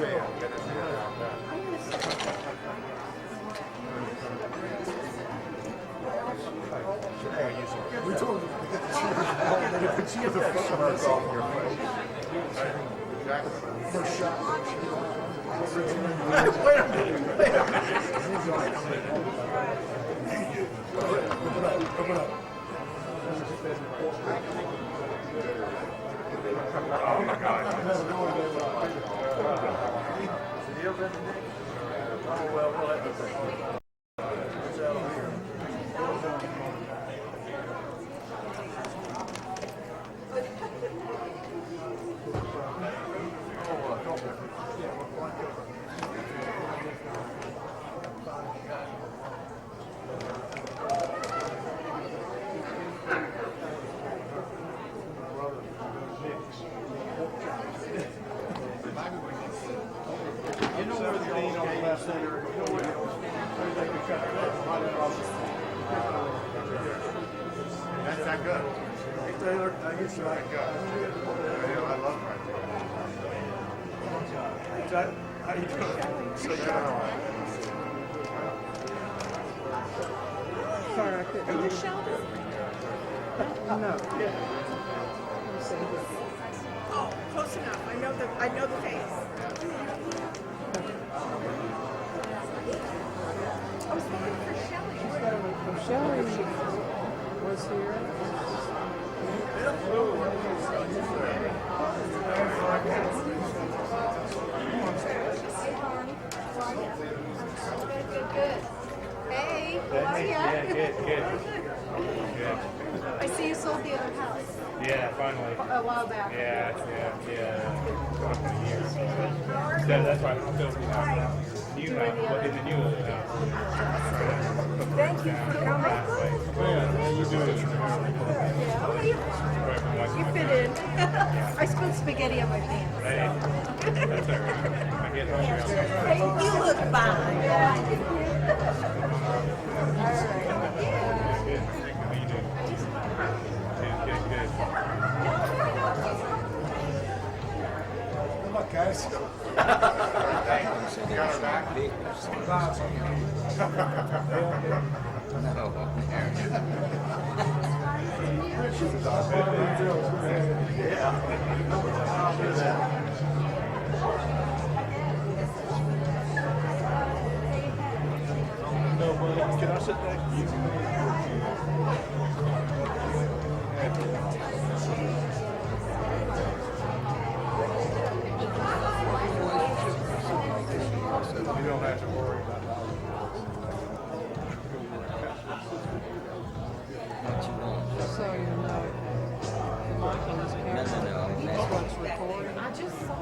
We told him to get the cheer. They put cheer the front of our golf here. First shot. Wait a minute. Open up. Oh my God. You know where the lean on the left center, you know where they could cut it right across. That's not good. Hey, Taylor, I get you right. I love right How you doing? Sorry, I couldn't. Are you Sheldon? No. Oh, close enough. I know the face. I was looking for Shelley. Shelley was here. Good. Hey, how are you? Yeah, good. I see you sold the other house Yeah, finally. a while back. Yeah. Gone for a year. So that's why I'm still new house. Well, in the new house. Thank you for coming. You fit in. I spilled spaghetti on my pants. Hey, that's all right. I get hungry. Hey, you look fine. Good. How you doing? Good. Good luck, guys. Can I sit next to you? You don't have to worry about that. So you know, Michael is careful. This one's recording.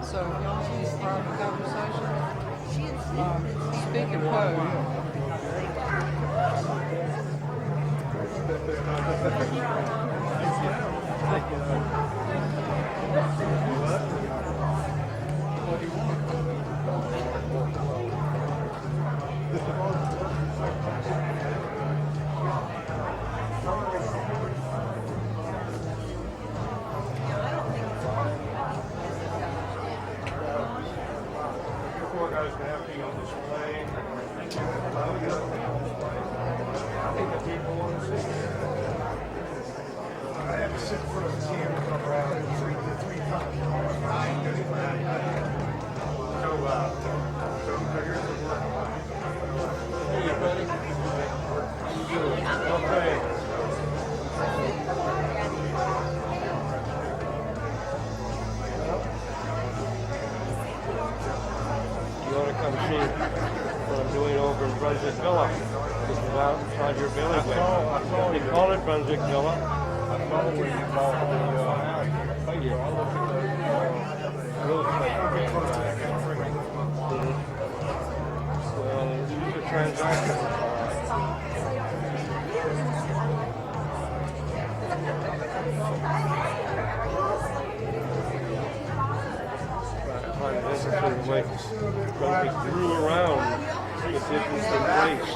So if y'all see this private conversation, speak of code. Four guys can have to be on display. I think the people want to see. I have to sit in front of the camera and come around three times. So here's the work. Hey, buddy. How you doing? Okay. You want to come see what I'm doing over in Brunswick Villa? Just about inside your bailiwick. They call it Brunswick Villa. I saw where you bought the house. Yeah, I'll look at those. Well, these are transactions. This is the way Brunswick grew around the business and race.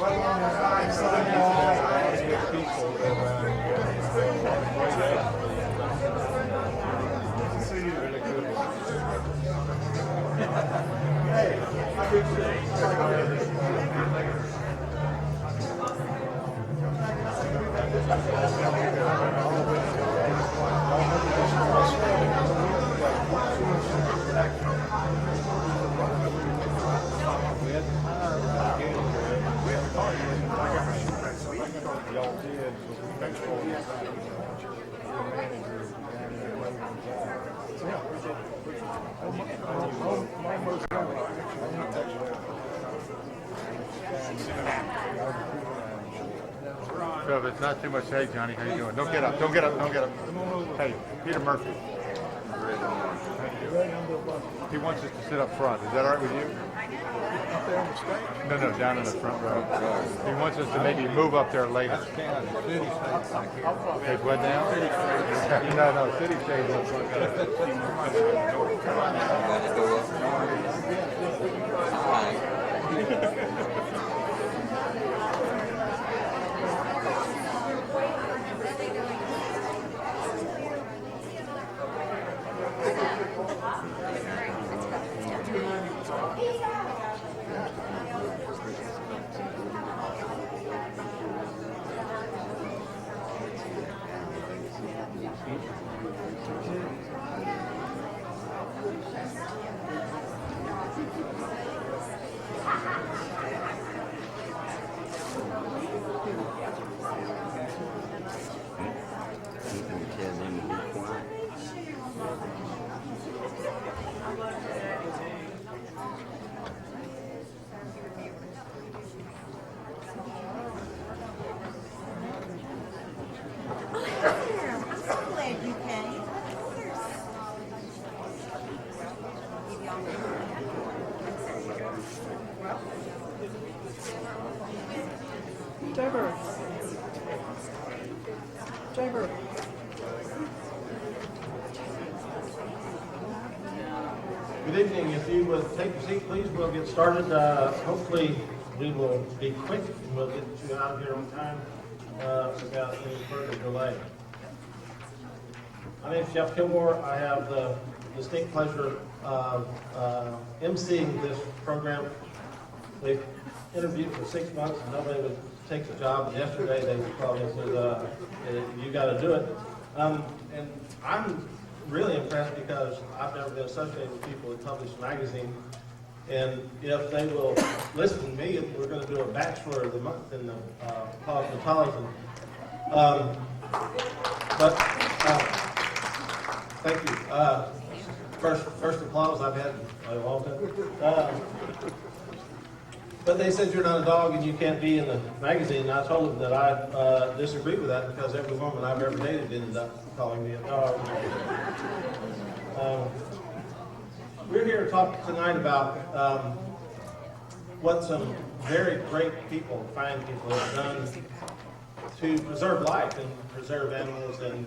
Really good. So if it's not too much, hey Johnny, how you doing? Don't get up, don't get up, don't get up. Hey, Peter Murphy. He wants us to sit up front. Is that all right with you? No, no, down in the front row. He wants us to maybe move up there later. Okay, what now? No, no, city stays up front. Jaybird. Jaybird. Good evening. If you would take your seat, please, we'll get started. Hopefully, we will be quick and we'll get you out of here on time without any further delay. My name is Jeff Kilmore. I have the distinct pleasure of emceeing this program. We've interviewed for 6 months and nobody would take the job. And yesterday they called me and said, you got to do it. And I'm really impressed because I've never been associated with people that publish a magazine. And if they will listen to me, we're going to do a Bachelor of the Month in the cosmetology. Thank you. First applause I've had in a long time. But they said you're not a dog and you can't be in the magazine. And I told them that I disagree with that because every woman I've ever dated ended up calling me a dog. We're here to talk tonight about what some very great people, fine people, have done to preserve life and preserve animals and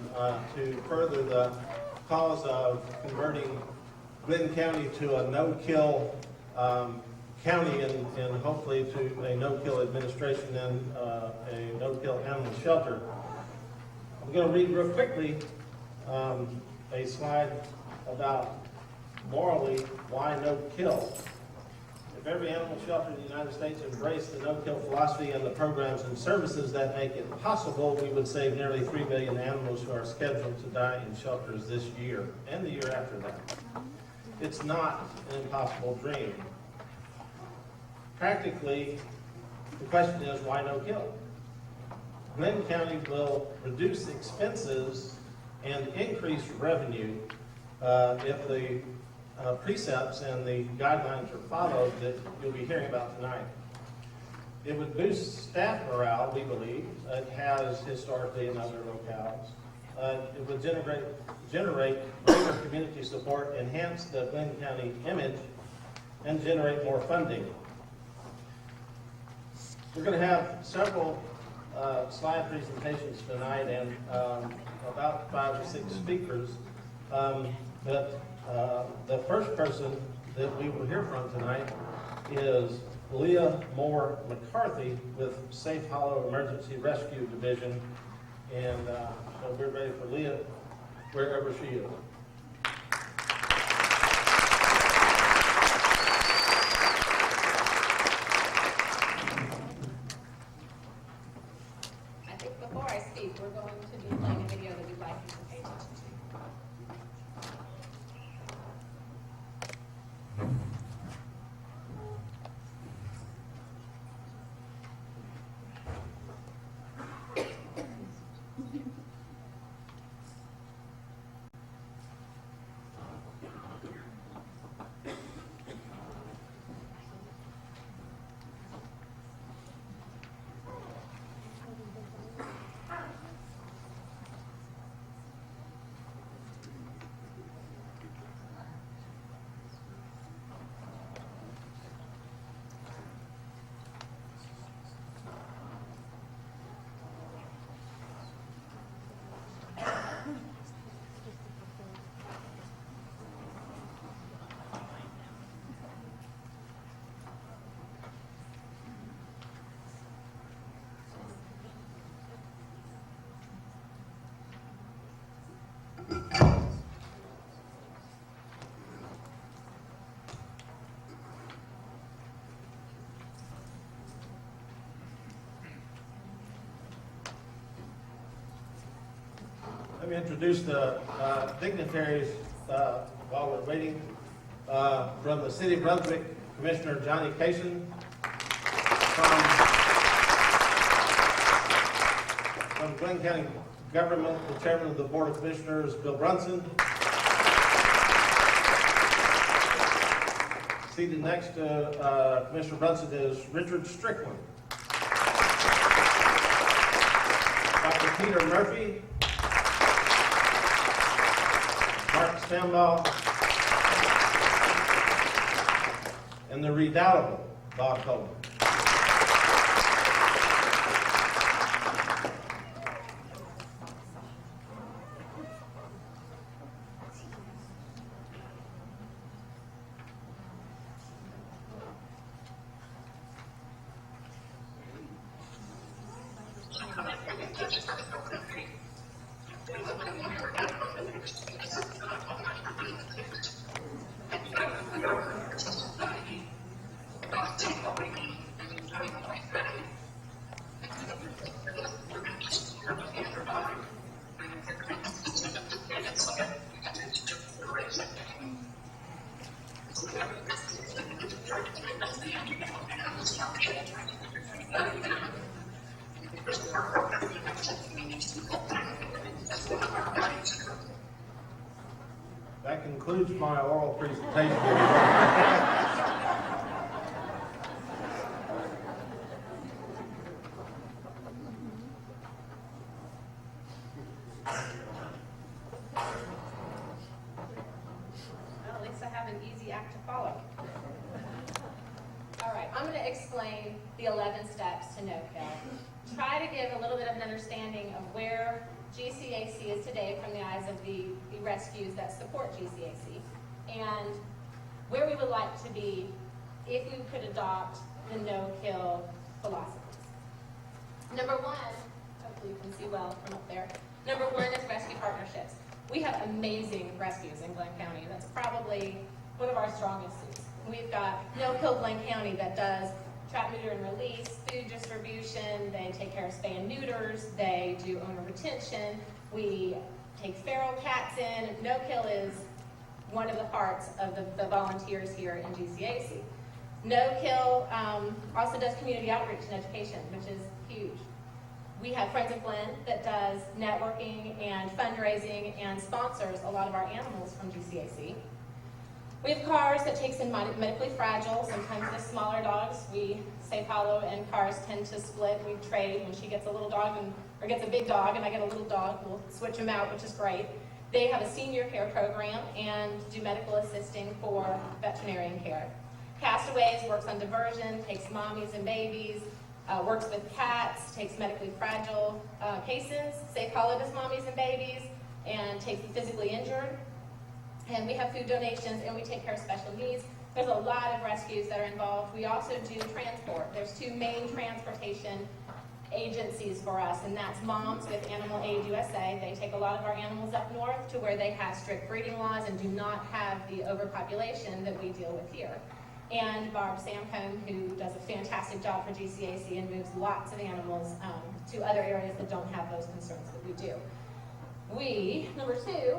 to further the cause of converting Glenn County to a no-kill county and hopefully to a no-kill administration and a no-kill animal shelter. I'm going to read real quickly a slide about morally why no-kill. If every animal shelter in the United States embraced the no-kill philosophy and the programs and services that make it possible, we would save nearly 3 million animals who are scheduled to die in shelters this year and the year after that. It's not an impossible dream. Practically, the question is, why no kill? Glenn County will reduce expenses and increase revenue if the precepts and the guidelines are followed that you'll be hearing about tonight. It would boost staff morale, we believe. It has historically in other locales. It would generate greater community support, enhance the Glenn County image, and generate more funding. We're going to have several slide presentations tonight and about 5 or 6 speakers. But the first person that we will hear from tonight is Leah Moore McCarthy with Safe Hollow Emergency Rescue Division. And so we're ready for Leah wherever she is. Let me introduce the dignitaries while we're waiting. From the City of Brunswick, Commissioner Johnny Kaysen. From Glenn County Government, the Chairman of the Board of Commissioners, Bill Brunson. Seated next to Commissioner Brunson is Richard Strickland. Dr. Peter Murphy. Mark Stambaugh. And the redoubtable Bob Coleman. That concludes my oral presentation. Well, at least I have an easy act to follow. All right, I'm going to explain the 11 steps to no-kill. Try to give a little bit of an understanding of where GCAC is today from the eyes of the rescues that support GCAC, and where we would like to be if we could adopt the no-kill philosophies. Number one, hopefully you can see well from up there, number one is rescue partnerships. We have amazing rescues in Glenn County. That's probably one of our strongest suits. We've got No-Kill Glenn County that does trap, neuter, and release, food distribution, they take care of spay and neuters, they do owner retention, we take feral cats in. No-Kill is one of the parts of the volunteers here in GCAC. No-Kill also does community outreach and education, which is huge. We have Friends of Glenn that does networking and fundraising and sponsors a lot of our animals from GCAC. We have Cars that takes in medically fragile, sometimes the smaller dogs. We, Safe Hollow and Cars tend to split. We trade when she gets a little dog or gets a big dog and I get a little dog. We'll switch them out, which is great. They have a senior care program and do medical assisting for veterinarian care. Castaways works on diversion, takes mommies and babies, works with cats, takes medically fragile cases. Safe Hollow does mommies and babies and takes the physically injured. And we have food donations, and we take care of special needs. There's a lot of rescues that are involved. We also do transport. There's two main transportation agencies for us, and that's Moms with Animal Aid USA. They take a lot of our animals up north to where they have strict breeding laws and do not have the overpopulation that we deal with here. And Barb Samcombe, who does a fantastic job for GCAC and moves lots of animals to other areas that don't have those concerns that we do. Number two,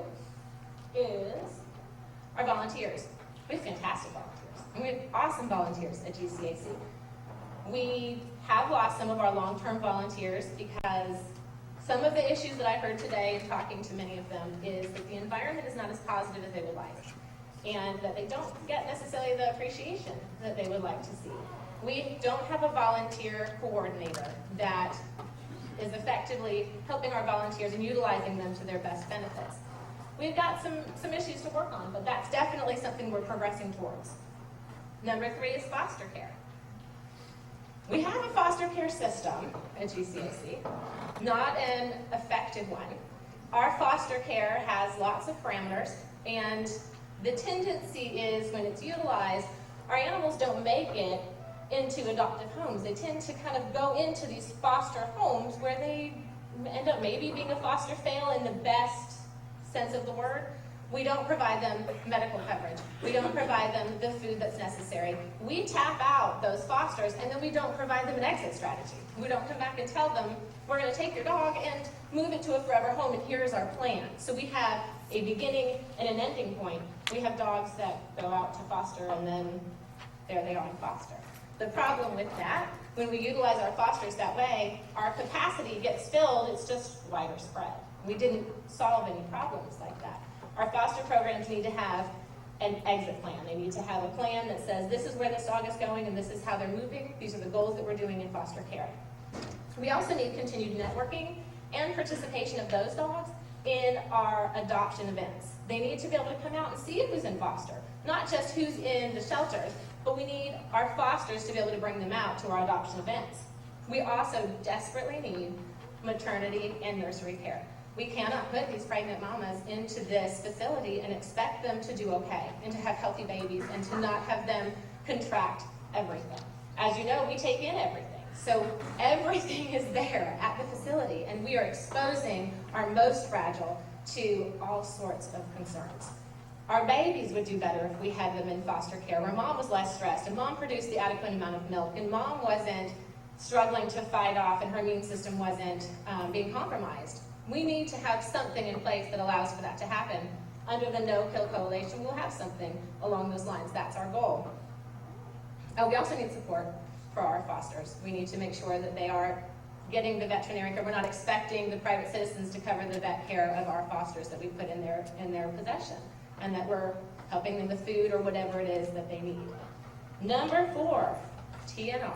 is our volunteers. We have fantastic volunteers. And we have awesome volunteers at GCAC. We have lost some of our long-term volunteers because some of the issues that I heard today in talking to many of them is that the environment is not as positive as they would like, and that they don't get necessarily the appreciation that they would like to see. We don't have a volunteer coordinator that is effectively helping our volunteers and utilizing them to their best benefits. We've got some issues to work on, but that's definitely something we're progressing towards. Number three is foster care. We have a foster care system at GCAC, not an effective one. Our foster care has lots of parameters, and the tendency is when it's utilized, our animals don't make it into adoptive homes. They tend to kind of go into these foster homes where they end up maybe being a foster fail in the best sense of the word, We don't provide them medical coverage. We don't provide them the food that's necessary. We tap out those fosters, and then we don't provide them an exit strategy. We don't come back and tell them, we're going to take your dog and move it to a forever home, and here's our plan. So we have a beginning and an ending point. We have dogs that go out to foster, and then there they are in foster. The problem with that, when we utilize our fosters that way, our capacity gets filled, it's just wider spread. We didn't solve any problems like that. Our foster programs need to have an exit plan. They need to have a plan that says this is where this dog is going and this is how they're moving. These are the goals that we're doing in foster care. We also need continued networking and participation of those dogs in our adoption events. They need to be able to come out and see who's in foster, not just who's in the shelters, but we need our fosters to be able to bring them out to our adoption events. We also desperately need maternity and nursery care. We cannot put these pregnant mamas into this facility and expect them to do okay and to have healthy babies and to not have them contract everything. As you know, we take in everything. So everything is there at the facility, and we are exposing our most fragile to all sorts of concerns. Our babies would do better if we had them in foster care, where mom was less stressed, and mom produced the adequate amount of milk, and mom wasn't struggling to fight off, and her immune system wasn't being compromised. We need to have something in place that allows for that to happen. Under the No Kill Coalition, we'll have something along those lines. That's our goal. We also need support for our fosters. We need to make sure that they are getting the veterinary care. We're not expecting the private citizens to cover the vet care of our fosters that we put in their possession, and that we're helping them with food or whatever it is that they need. Number 4, TNR.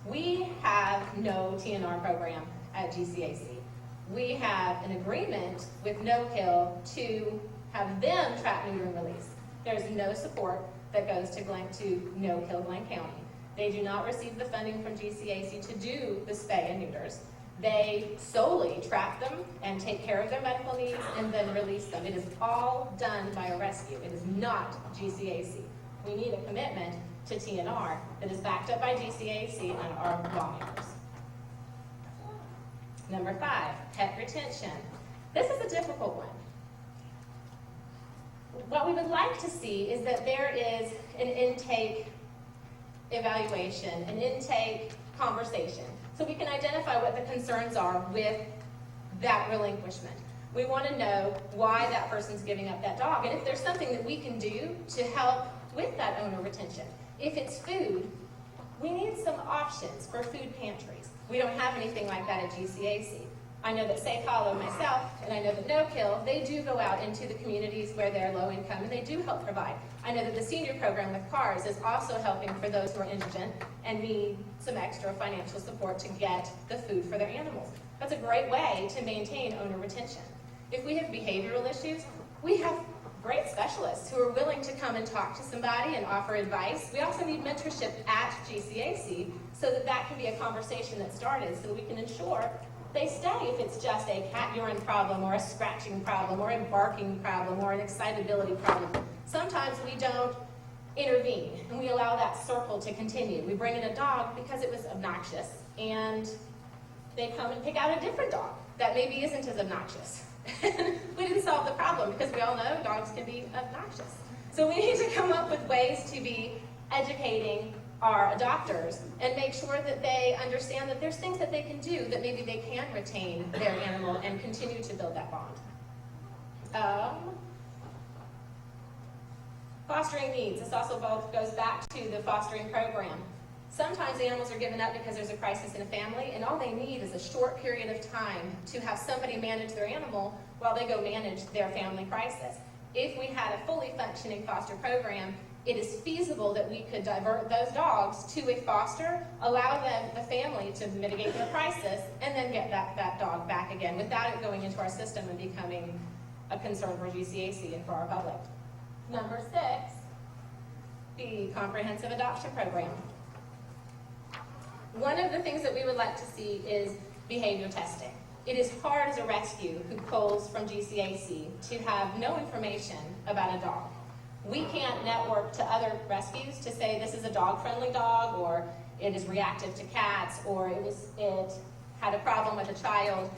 We have no TNR program at GCAC. We have an agreement with No Kill to have them trap, neuter, and release. There's no support that goes to No Kill Glenn County. They do not receive the funding from GCAC to do the spay and neuters. They solely trap them and take care of their medical needs and then release them. It is all done by a rescue. It is not GCAC. We need a commitment to TNR that is backed up by GCAC and our lawmakers. Number 5, pet retention. This is a difficult one. What we would like to see is that there is an intake evaluation, an intake conversation, so we can identify what the concerns are with that relinquishment. We want to know why that person's giving up that dog, and if there's something that we can do to help with that owner retention. If it's food, we need some options for food pantries. We don't have anything like that at GCAC. I know that Safe Hollow, myself, and I know that No Kill, they do go out into the communities where they're low income, and they do help provide. I know that the senior program with CARS is also helping for those who are indigent and need some extra financial support to get the food for their animals. That's a great way to maintain owner retention. If we have behavioral issues, we have great specialists who are willing to come and talk to somebody and offer advice. We also need mentorship at GCAC so that that can be a conversation that started so that we can ensure they stay if it's just a cat urine problem or a scratching problem or a barking problem or an excitability problem. Sometimes we don't intervene and we allow that circle to continue. We bring in a dog because it was obnoxious and they come and pick out a different dog that maybe isn't as obnoxious. We didn't solve the problem because we all know dogs can be obnoxious. So we need to come up with ways to be educating our adopters and make sure that they understand that there's things that they can do that maybe they can retain their animal and continue to build that bond. Fostering needs. This also both goes back to the fostering program. Sometimes animals are given up because there's a crisis in a family, and all they need is a short period of time to have somebody manage their animal while they go manage their family crisis. If we had a fully functioning foster program, it is feasible that we could divert those dogs to a foster, allow them, the family, to mitigate their crisis, and then get that dog back again without it going into our system and becoming a concern for GCAC and for our public. Number 6, the comprehensive adoption program. One of the things that we would like to see is behavior testing. It is hard as a rescue who pulls from GCAC to have no information about a dog. We can't network to other rescues to say this is a dog-friendly dog, or it is reactive to cats, or it had a problem with a child.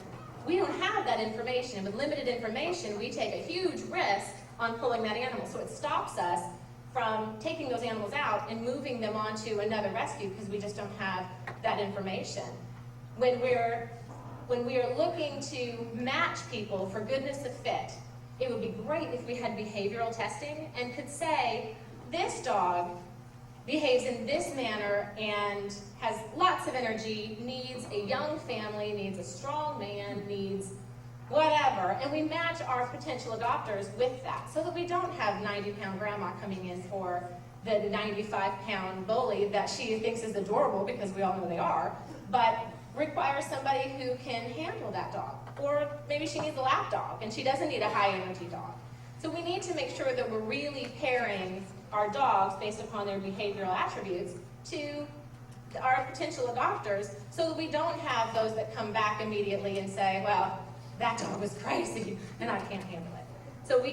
we don't have that information. And with limited information, we take a huge risk on pulling that animal. So it stops us from taking those animals out and moving them onto another rescue because we just don't have that information. When we are looking to match people for goodness of fit, it would be great if we had behavioral testing and could say, this dog behaves in this manner and has lots of energy, needs a young family, needs a strong man, needs whatever, and we match our potential adopters with that so that we don't have 90-pound grandma coming in for the 95-pound bully that she thinks is adorable, because we all know they are, but requires somebody who can handle that dog. Or maybe she needs a lap dog and she doesn't need a high-energy dog. So we need to make sure that we're really pairing our dogs based upon their behavioral attributes to our potential adopters so that we don't have those that come back immediately and say, well, that dog was crazy and I can't handle it. So we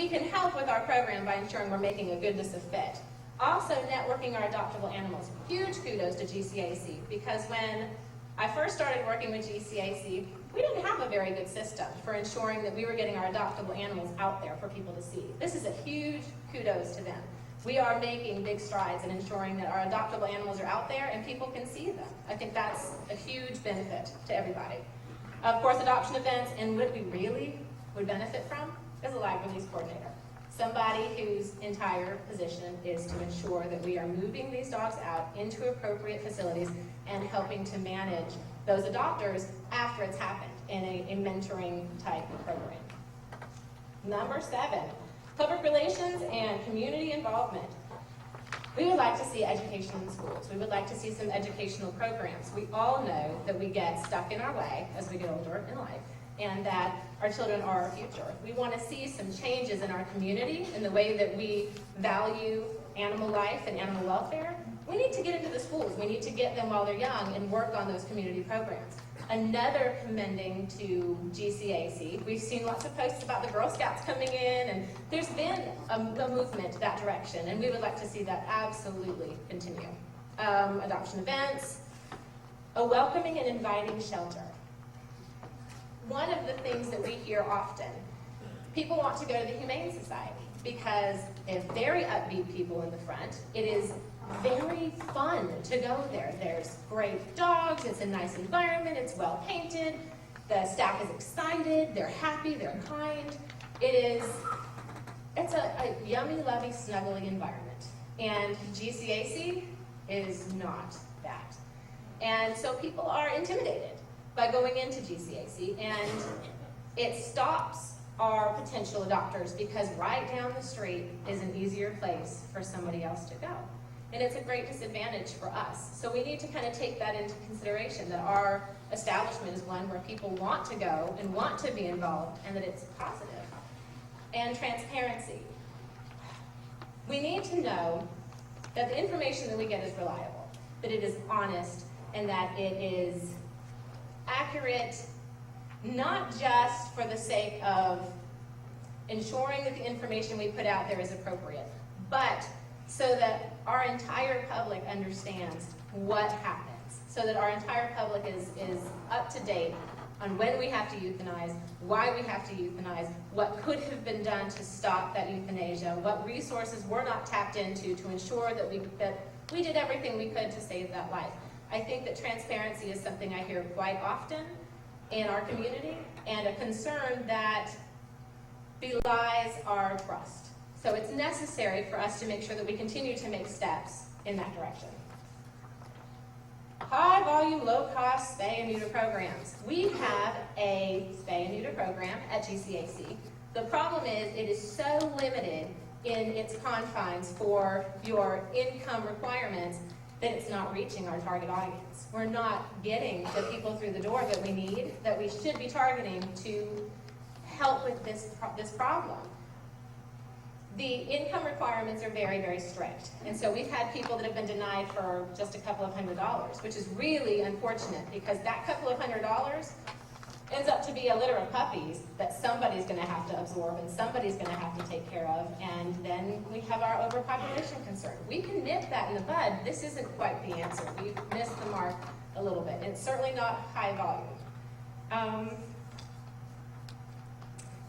can help with our program by ensuring we're making a goodness of fit. Also, networking our adoptable animals. Huge kudos to GCAC, because when I first started working with GCAC, we didn't have a very good system for ensuring that we were getting our adoptable animals out there for people to see. This is a huge kudos to them. We are making big strides in ensuring that our adoptable animals are out there and people can see them. I think that's a huge benefit to everybody. Of course, adoption events, and what we really would benefit from is a live release coordinator. Somebody whose entire position is to ensure that we are moving these dogs out into appropriate facilities and helping to manage those adopters after it's happened in a mentoring type program. Number 7, public relations and community involvement. We would like to see education in schools. We would like to see some educational programs. We all know that we get stuck in our way as we get older in life, and that our children are our future. We want to see some changes in our community in the way that we value animal life and animal welfare. We need to get into the schools. We need to get them while they're young and work on those community programs. Another commending to GCAC. We've seen lots of posts about the Girl Scouts coming in, and there's been a movement that direction, and we would like to see that absolutely continue. Adoption events, a welcoming and inviting shelter. One of the things that we hear often, people want to go to the Humane Society because they're very upbeat people in the front. It is very fun to go there. There's great dogs, it's a nice environment, it's well painted, the staff is excited, they're happy, they're kind. It's a yummy, lovey, snuggly environment. And GCAC is not that. And so people are intimidated by going into GCAC, and it stops our potential adopters because right down the street is an easier place for somebody else to go. And it's a great disadvantage for us. So we need to kind of take that into consideration, that our establishment is one where people want to go and want to be involved, and that it's positive. And transparency. We need to know that the information that we get is reliable, that it is honest, and that it is accurate, not just for the sake of ensuring that the information we put out there is appropriate, but so that our entire public understands what happens, so that our entire public is up to date on when we have to euthanize, why we have to euthanize, what could have been done to stop that euthanasia, what resources were not tapped into to ensure that we did everything we could to save that life. I think that transparency is something I hear quite often in our community, and a concern that belies our trust. So it's necessary for us to make sure that we continue to make steps in that direction. High volume, low cost spay and neuter programs. We have a spay and neuter program at GCAC. The problem is it is so limited in its confines for your income requirements that it's not reaching our target audience. We're not getting the people through the door that we need, that we should be targeting to help with this problem. The income requirements are very, very strict. And so we've had people that have been denied for just a couple of $100s, which is really unfortunate, because that couple of $100 ends up to be a litter of puppies that somebody's going to have to absorb and somebody's going to have to take care of, and then we have our overpopulation concern. We can nip that in the bud. This isn't quite the answer. We've missed the mark a little bit. It's certainly not high volume.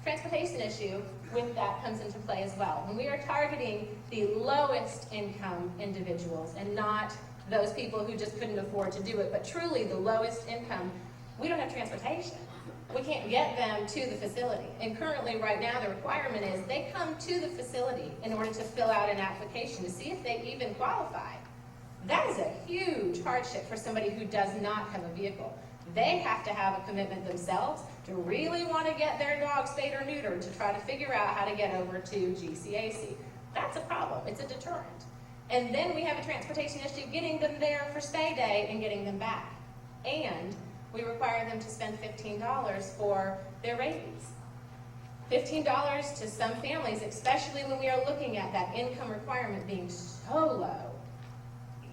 Transportation issue with that comes into play as well. When we are targeting the lowest income individuals and not those people who just couldn't afford to do it, but truly the lowest income, we don't have transportation. We can't get them to the facility. And currently, right now, the requirement is they come to the facility in order to fill out an application to see if they even qualify. That is a huge hardship for somebody who does not have a vehicle. They have to have a commitment themselves to really want to get their dog spayed or neutered to try to figure out how to get over to GCAC. That's a problem. It's a deterrent. And then we have a transportation issue getting them there for spay day and getting them back. And we require them to spend $15 for their rabies. $15 to some families, especially when we are looking at that income requirement being so low.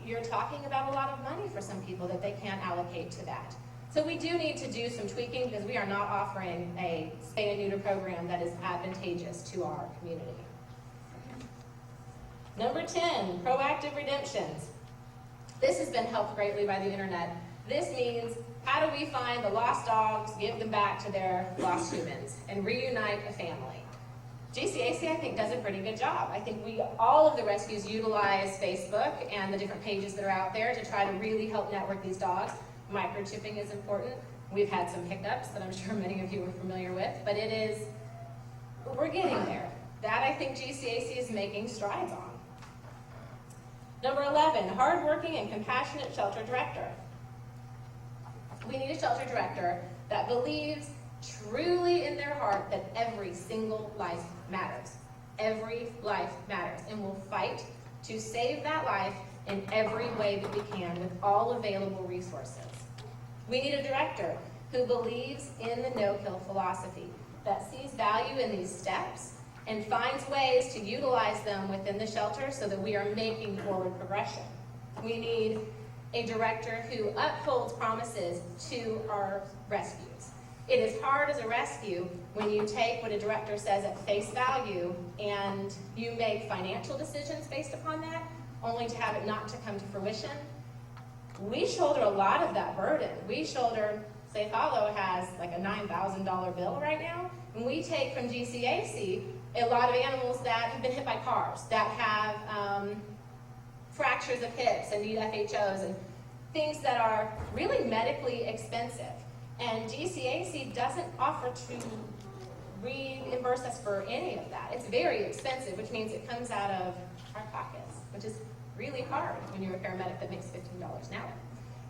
You're talking about a lot of money for some people that they can't allocate to that. So we do need to do some tweaking because we are not offering a spay and neuter program that is advantageous to our community. Number 10, proactive redemptions. This has been helped greatly by the internet. This means, how do we find the lost dogs, give them back to their lost humans, and reunite a family? GCAC, I think, does a pretty good job. I think all of the rescues utilize Facebook and the different pages that are out there to try to really help network these dogs. Microchipping is important. We've had some hiccups that I'm sure many of you are familiar with, but we're getting there. That I think GCAC is making strides on. Number 11, hardworking and compassionate shelter director. We need a shelter director that believes truly in their heart that every single life matters. Every life matters, and will fight to save that life in every way that we can with all available resources. We need a director who believes in the no-kill philosophy, that sees value in these steps and finds ways to utilize them within the shelter so that we are making forward progression. We need a director who upholds promises to our rescues. It is hard as a rescue when you take what a director says at face value and you make financial decisions based upon that, only to have it not to come to fruition. We shoulder a lot of that burden. Safe Hollow has like a $9,000 bill right now, and we take from GCAC a lot of animals that have been hit by cars, that have fractures of hips and need FHOs and things that are really medically expensive. And GCAC doesn't offer to reimburse us for any of that. It's very expensive, which means it comes out of our pockets, which is really hard when you're a paramedic that makes $15 an hour.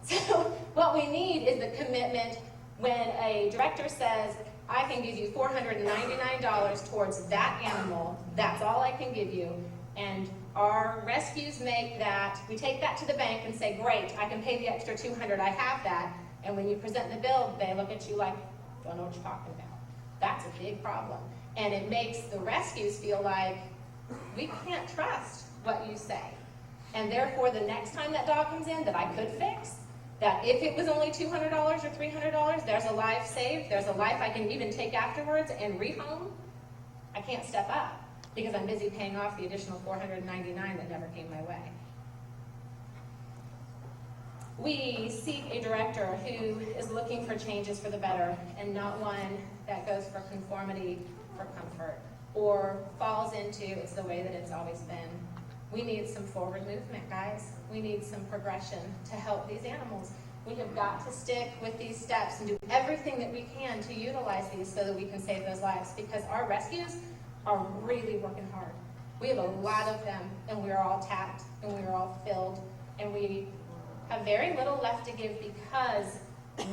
So what we need is the commitment when a director says, I can give you $499 towards that animal, that's all I can give you, and our rescues make that, we take that to the bank and say, great, I can pay the extra $200, I have that, and when you present the bill, they look at you like, don't know what you're talking about. That's a big problem. And it makes the rescues feel like, we can't trust what you say. And therefore, the next time that dog comes in that I could fix, that if it was only $200 or $300, there's a life saved, there's a life I can even take afterwards and rehome, I can't step up because I'm busy paying off the additional $499 that never came my way. We seek a director who is looking for changes for the better and not one that goes for conformity for comfort or falls into it's the way that it's always been. We need some forward movement, guys. We need some progression to help these animals. We have got to stick with these steps and do everything that we can to utilize these so that we can save those lives, because our rescues are really working hard. We have a lot of them, and we're all tapped, and we're all filled, and we have very little left to give because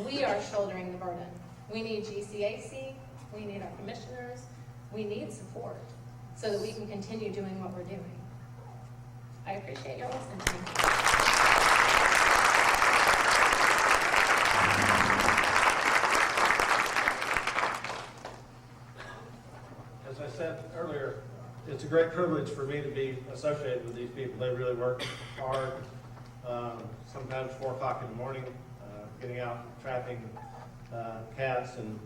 we are shouldering the burden. We need GCAC, we need our commissioners, we need support so that we can continue doing what we're doing. I appreciate your listening to me. As I said earlier, it's a great privilege for me to be associated with these people. They really work hard, sometimes 4 o'clock in the morning, getting out trapping cats, and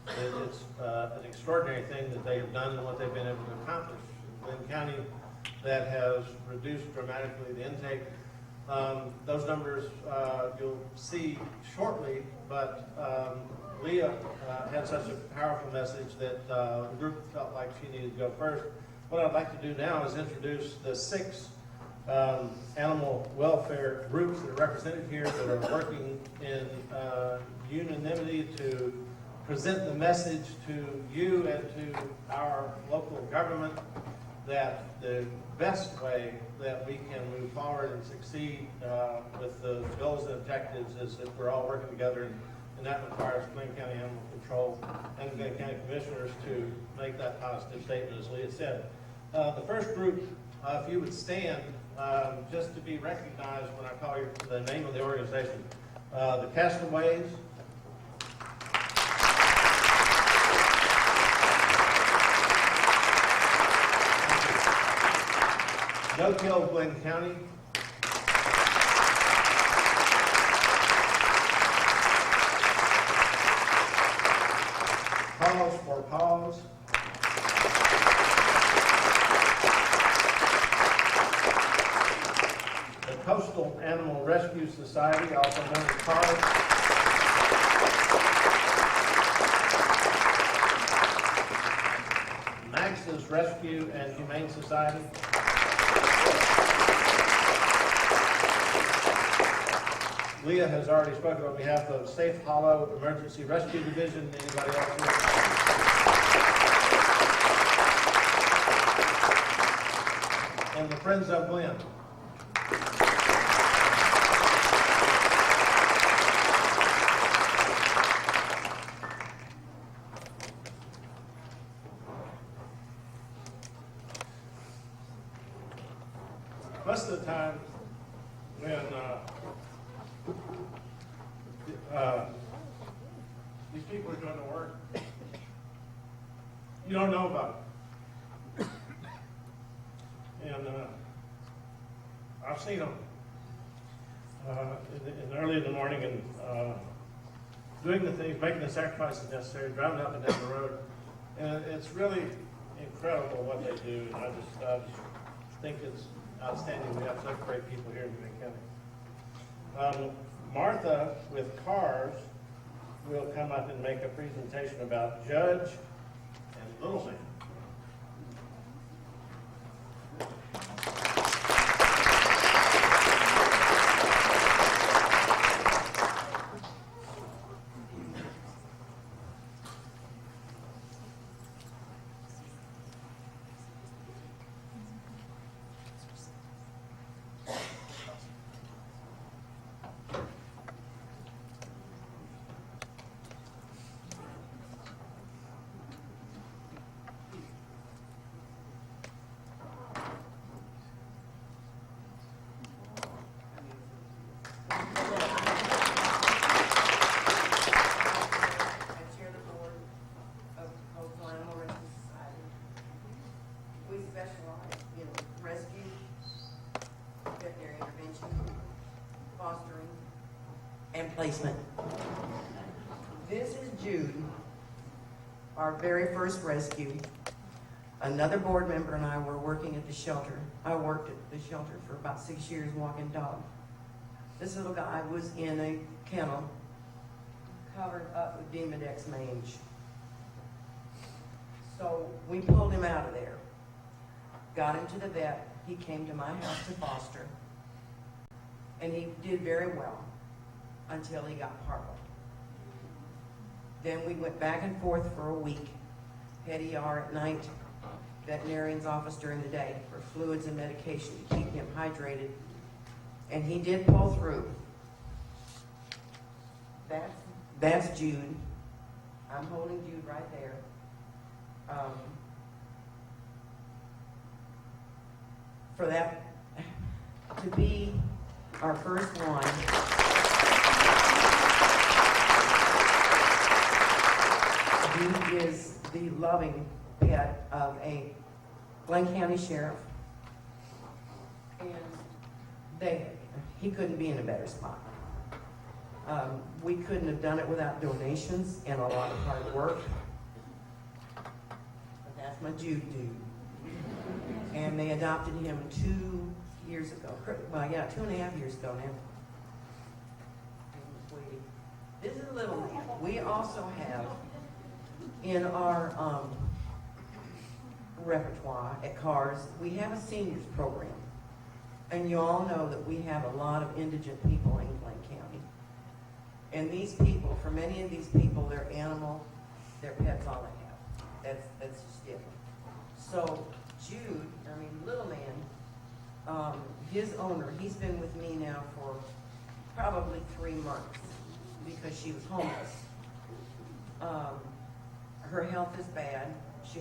it's an extraordinary thing that they have done and what they've been able to accomplish. Glenn County, that has reduced dramatically the intake Those numbers you'll see shortly, but Leah had such a powerful message that the group felt like she needed to go first. What I'd like to do now is introduce the 6 animal welfare groups that are represented here that are working in unanimity to present the message to you and to our local government that the best way that we can move forward and succeed with the goals and objectives is that we're all working together, and that requires Glenn County Animal Control and Glenn County Commissioners to make that positive statement, as Leah said. The first group, if you would stand, just to be recognized when I call you the name of the organization. The Castaways. No Kill Glenn County. Pause for Pause. The Coastal Animal Rescue Society, also known as CARS. Max's Rescue and Humane Society. Leah has already spoken on behalf of Safe Hollow Emergency Rescue Division. Anybody else here? And the Friends of Glenn. Most of the time, when these people are doing the work, you don't know about it. And I've seen them early in the morning and doing the things, making the sacrifices necessary, driving up and down the road. And it's really incredible what they do. And I just think it's outstanding. We have such great people here in Glenn County. Martha with CARS will come up and make a presentation about Judge and Little Man. Placement. This is Jude, our very first rescue. Another board member and I were working at the shelter. I worked at the shelter for about 6 years walking dog. This little guy was in a kennel covered up with Demodex mange. So we pulled him out of there, got him to the vet. He came to my house to foster, and he did very well until he got parvo. Then we went back and forth for a week. Had ER at night, veterinarian's office during the day for fluids and medication to keep him hydrated. And he did pull through. That's Jude. I'm holding Jude right there. For that to be our first one, Jude is the loving pet of a Glenn County sheriff, and he couldn't be in a better spot. We couldn't have done it without donations and a lot of hard work. But that's my Jude dude. And they adopted him 2 years ago. Well, yeah, 2.5 years ago now. This is Little Man. We also have in our repertoire at CARS, we have a seniors program. And you all know that we have a lot of indigent people in Glenn County. And these people, for many of these people, their pets all they have. That's just it. So Jude, Little Man, his owner, he's been with me now for probably 3 months because she was homeless. Her health is bad. She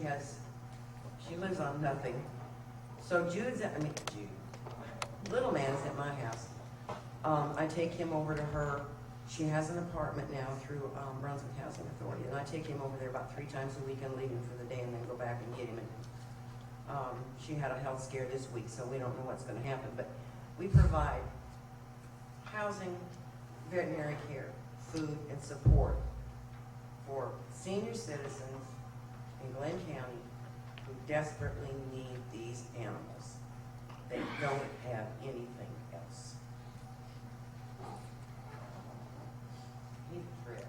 lives on nothing. So Little Man's at my house. I take him over to her. She has an apartment now through Brunswick Housing Authority, and I take him over there about 3 times a week and leave him for the day and then go back and get him. She had a health scare this week, so we don't know what's going to happen. But we provide housing, veterinary care, food, and support for senior citizens in Glenn County who desperately need these animals. They don't have anything else. He's a trip.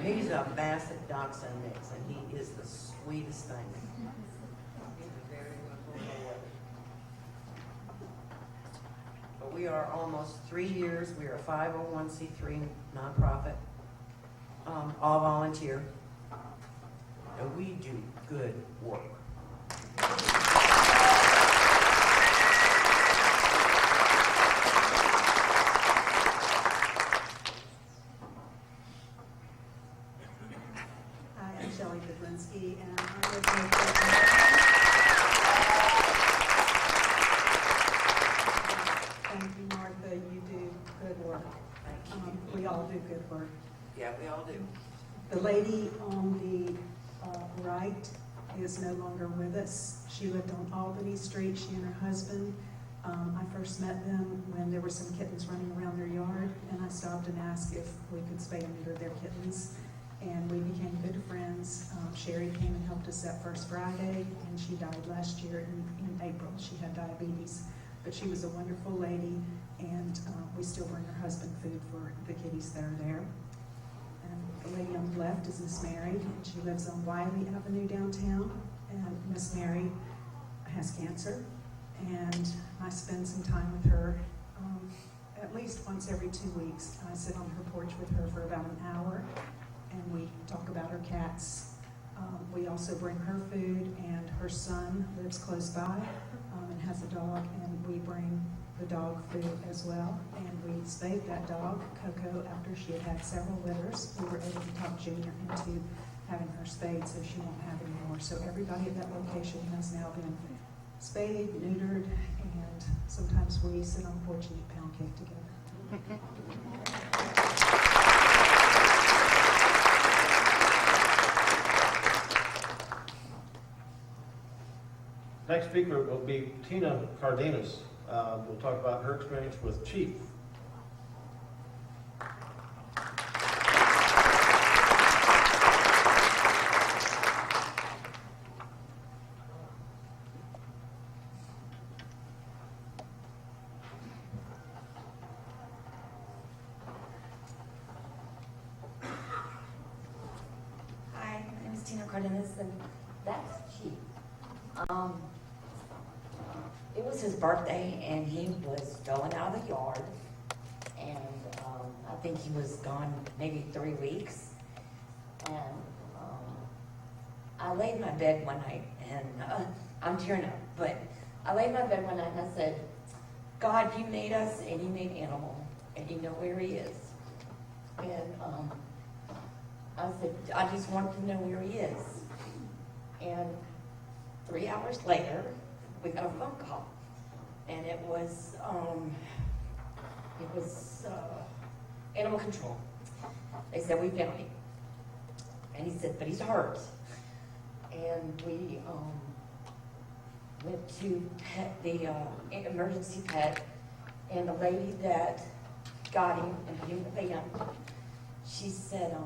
He's a Basset Dachshund mix, and he is the sweetest thing. He's a very wonderful boy. But we are almost 3 years. We are a 501c3 nonprofit, all volunteer, and we do good work. And thank you, Martha. You do good work. We all do good work. Yeah, we all do. The lady on the right is no longer with us. She lived on Albany Street, she and her husband. I first met them when there were some kittens running around their yard, and I stopped and asked if we could spay and neuter their kittens. And we became good friends. Sherry came and helped us that first Friday, and she died last year in April. She had diabetes, but she was a wonderful lady, and we still bring her husband food for the kitties that are there. And the lady on the left is Miss Mary, and she lives on Wiley Avenue downtown. And Miss Mary has cancer, and I spend some time with her at least once every 2 weeks. I sit on her porch with her for about an hour, and we talk about her cats. We also bring her food, and her son lives close by and has a dog, and we bring the dog food as well. And we spayed that dog, Coco, after she had had several litters. We were able to talk Junior into having her spayed so she won't have any more. So everybody at that location has now been spayed, neutered, and sometimes we sit on the porch and eat pound cake together. Next speaker will be Tina Cardenas. We'll talk about her experience with Chief. Hi, my name is Tina Cardenas, and that's Chief. It was his birthday, and he was going out of the yard, and I think he was gone maybe 3 weeks, and I laid in my bed one night, and I'm tearing up, but I laid in my bed one night and I said, God, you made us, and you made Animal, and you know where he is. And I said, I just want to know where he is. And 3 hours later, we got a phone call, and it was animal control. They said, we found him. And he said, but he's hurt. And we went to the emergency pet, and the lady that got him and put him in the van, she said,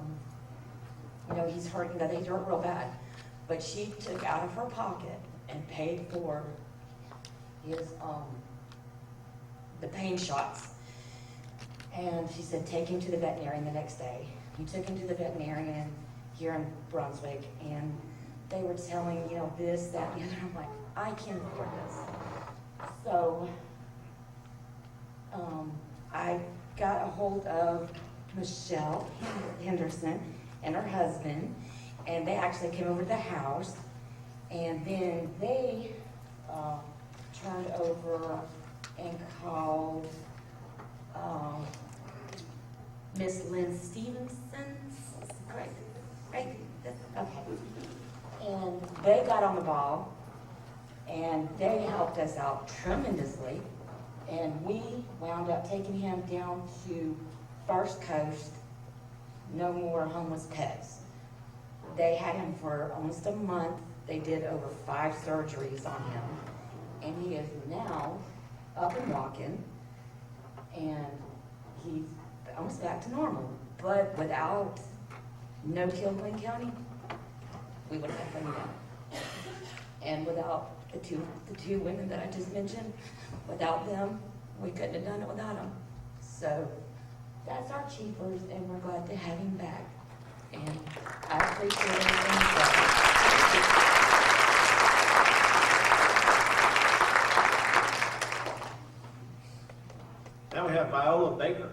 you know, he's hurting, that he's hurt real bad. But she took out of her pocket and paid for his the pain shots. And she said, take him to the veterinarian the next day. We took him to the veterinarian here in Brunswick, and they were telling, you know, this, that, and the other. I'm like, I can't afford this. So I got a hold of Michelle Henderson and her husband, and they actually came over to the house, and then they turned over and called Miss Lynn Stevenson, right? Okay. And they got on the ball, and they helped us out tremendously, and we wound up taking him down to First Coast, No More Homeless Pets. They had him for almost a month. They did over 5 surgeries on him, and he is now up and walking, and he's almost back to normal. But without No Kill Glenn County, we would have let him down. And without the two women that I just mentioned, without them, we couldn't have done it without them. So that's our Chiefers, and we're glad to have him back. And I appreciate everything he Now we have Viola Baker.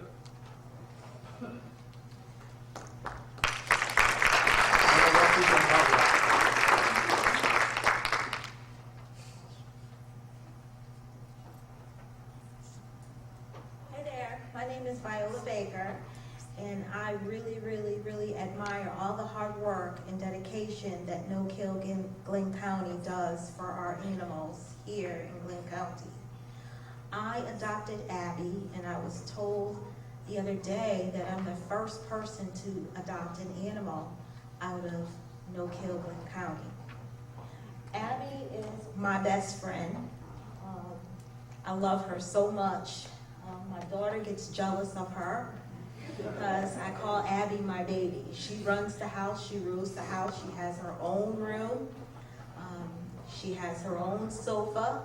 Hi there, my name is Viola Baker, and I really, really, really admire all the hard work and dedication that No Kill Glenn County does for our animals here in Glenn County. I adopted Abby, and I was told the other day that I'm the first person to adopt an animal out of No Kill Glenn County. Abby is my best friend. I love her so much. My daughter gets jealous of her because I call Abby my baby. She runs the house, she rules the house, she has her own room, she has her own sofa.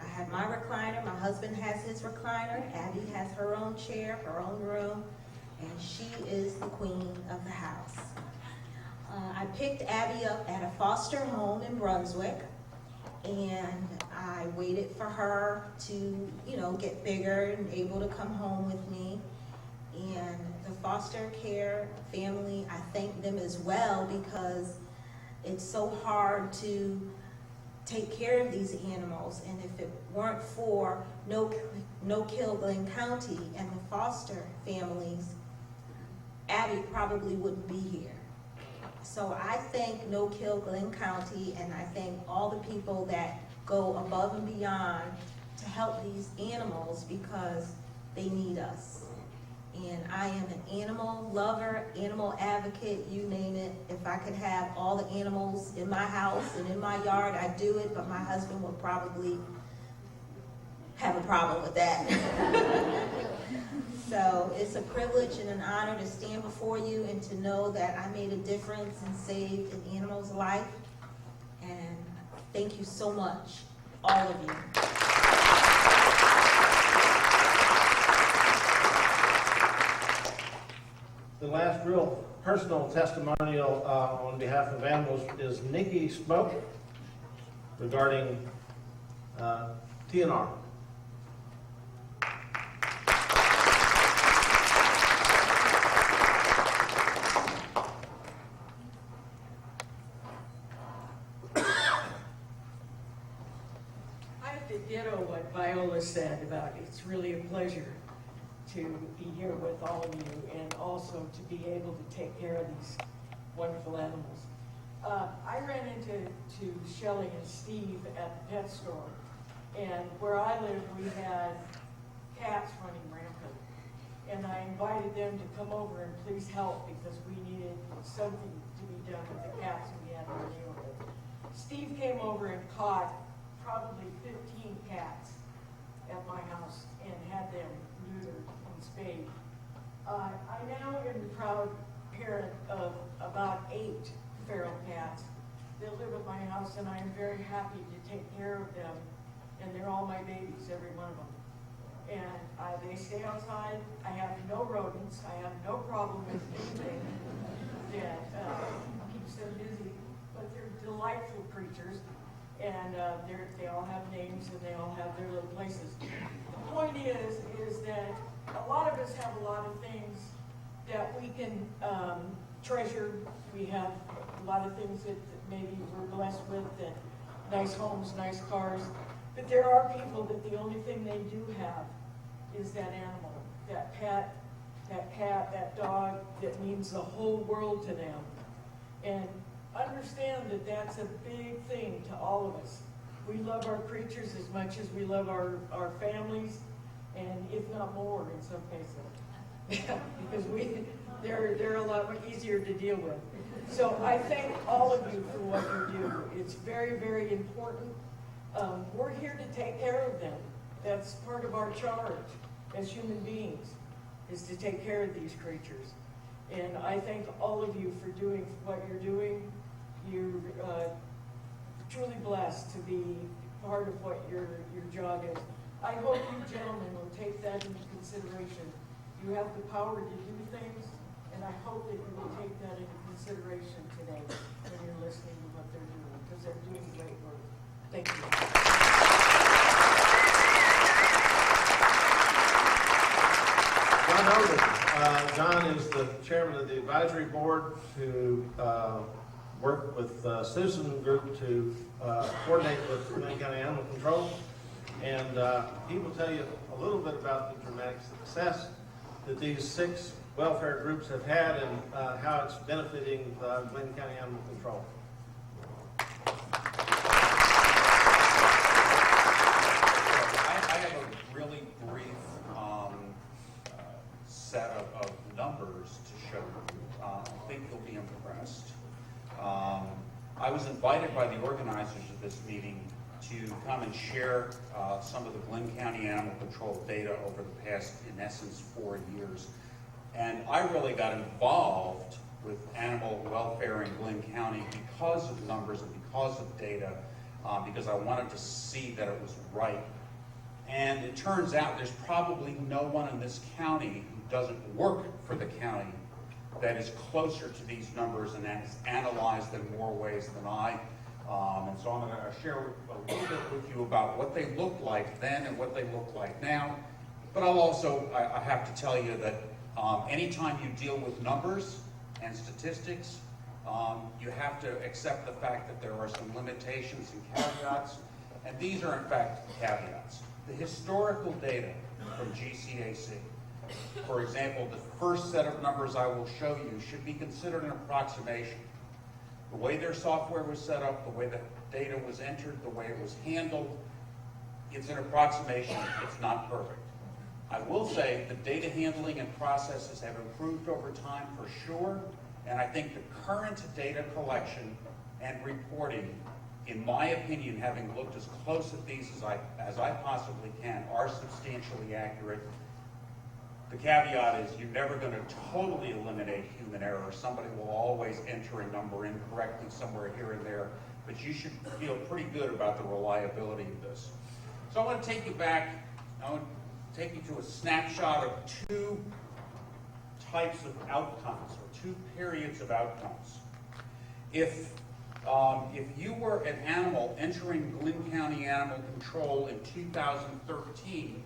I have my recliner, my husband has his recliner, Abby has her own chair, her own room, and she is the queen of the house. I picked Abby up at a foster home in Brunswick, and I waited for her to, get bigger and able to come home with me. And the foster care family, I thank them as well, because it's so hard to take care of these animals. And if it weren't for No Kill Glenn County and the foster families, Abby probably wouldn't be here. So I thank No Kill Glenn County, and I thank all the people that go above and beyond to help these animals, because they need us. And I am an animal lover, animal advocate, you name it. If I could have all the animals in my house and in my yard, I'd do it, but my husband would probably have a problem with that. So it's a privilege and an honor to stand before you and to know that I made a difference and saved an animal's life. And thank you so much, all of you. The last real personal testimonial on behalf of animals is Nikki Smoke regarding TNR. To ditto what Viola said about it's really a pleasure to be here with all of you, and also to be able to take care of these wonderful animals. I ran into Shelley and Steve at the pet store, and where I live we had cats running rampant, and I invited them to come over and please help, because we needed something to be done with the cats we had in the neighborhood. Steve came over and caught probably 15 cats at my house and had them neutered and spayed. I now am the proud parent of about 8 feral cats that live at my house, and I am very happy to take care of them, and they're all my babies, every one of them. And They stay outside. I have no rodents. I have no problem with anything that keeps them busy. But they're delightful creatures, and they all have names and they all have their little places. The point is that a lot of us have a lot of things that we can treasure. We have a lot of things that maybe we're blessed with, that nice homes, nice cars. But there are people that the only thing they do have is that animal, that pet, that cat, that dog, that means the whole world to them. And understand that that's a big thing to all of us. We love our creatures as much as we love our families, and if not more in some cases. Because they're a lot easier to deal with. So I thank all of you for what you do. It's very, very important. We're here to take care of them. That's part of our charge as human beings, is to take care of these creatures. And I thank all of you for doing what you're doing. You're truly blessed to be part of what your job is. I hope you gentlemen will take that into consideration. You have the power to do things, and I hope that you will take that into consideration today when you're listening to what they're doing, because they're doing great work. Thank you. John is the chairman of the advisory board to work with citizen group to coordinate with Glenn County Animal Control. And he will tell you a little bit about the dramatic success that these 6 welfare groups have had and how it's benefiting Glenn County Animal Control. I have a really brief set of numbers to show you. I think you'll be impressed. I was invited by the organizers of this meeting to come and share some of the Glenn County Animal Control data over the past, in essence, 4 years. And I really got involved with animal welfare in Glenn County because of numbers and because of data, because I wanted to see that it was right. And it turns out there's probably no one in this county who doesn't work for the county that is closer to these numbers and has analyzed them more ways than I. And so I'm going to share a little bit with you about what they looked like then and what they look like now. But I'll also, I have to tell you that anytime you deal with numbers and statistics, you have to accept the fact that there are some limitations and caveats. And these are, in fact, caveats. The historical data from GCAC, for example, the first set of numbers I will show you should be considered an approximation. The way their software was set up, the way the data was entered, the way it was handled, it's an approximation. It's not perfect. I will say the data handling and processes have improved over time for sure, and I think the current data collection and reporting, in my opinion, having looked as close at these as I possibly can, are substantially accurate. The caveat is you're never going to totally eliminate human error. Somebody will always enter a number incorrectly somewhere here and there, but you should feel pretty good about the reliability of this. So I want to take you back. I want to take you to a snapshot of 2 types of outcomes, or 2 periods of outcomes. If you were an animal entering Glenn County Animal Control in 2013,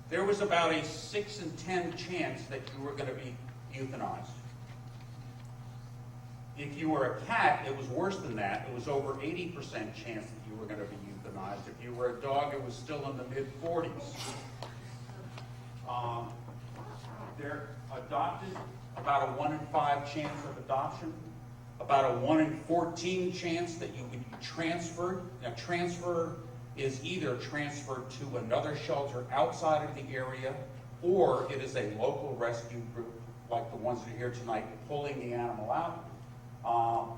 there was about a 6 in 10 chance that you were going to be euthanized. If you were a cat, it was worse than that. It was over 80% chance that you were going to be euthanized. If you were a dog, it was still in the mid-40s. They're adopted, about a 1 in 5 chance of adoption, about a 1 in 14 chance that you would be transferred. Now, transfer is either transferred to another shelter outside of the area, or it is a local rescue group, like the ones that are here tonight, pulling the animal out,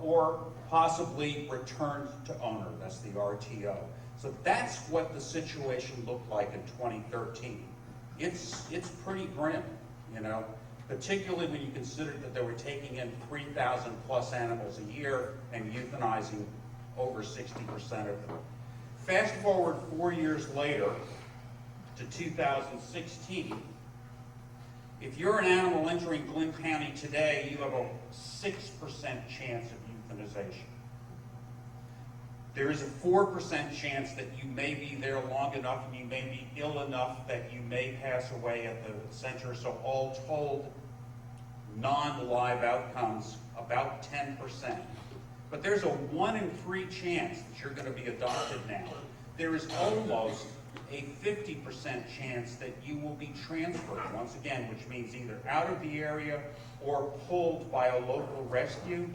or possibly returned to owner. That's the RTO. So that's what the situation looked like in 2013. It's pretty grim, you know, particularly when you consider that they were taking in 3,000 plus animals a year and euthanizing over 60% of them. Fast forward 4 years later to 2016, if you're an animal entering Glynn County today, you have a 6% chance of euthanization. There is a 4% chance that you may be there long enough and you may be ill enough that you may pass away at the center. So all told, non-live outcomes, about 10%. But there's a 1 in 3 chance that you're going to be adopted now. There is almost a 50% chance that you will be transferred, once again, which means either out of the area or pulled by a local rescue.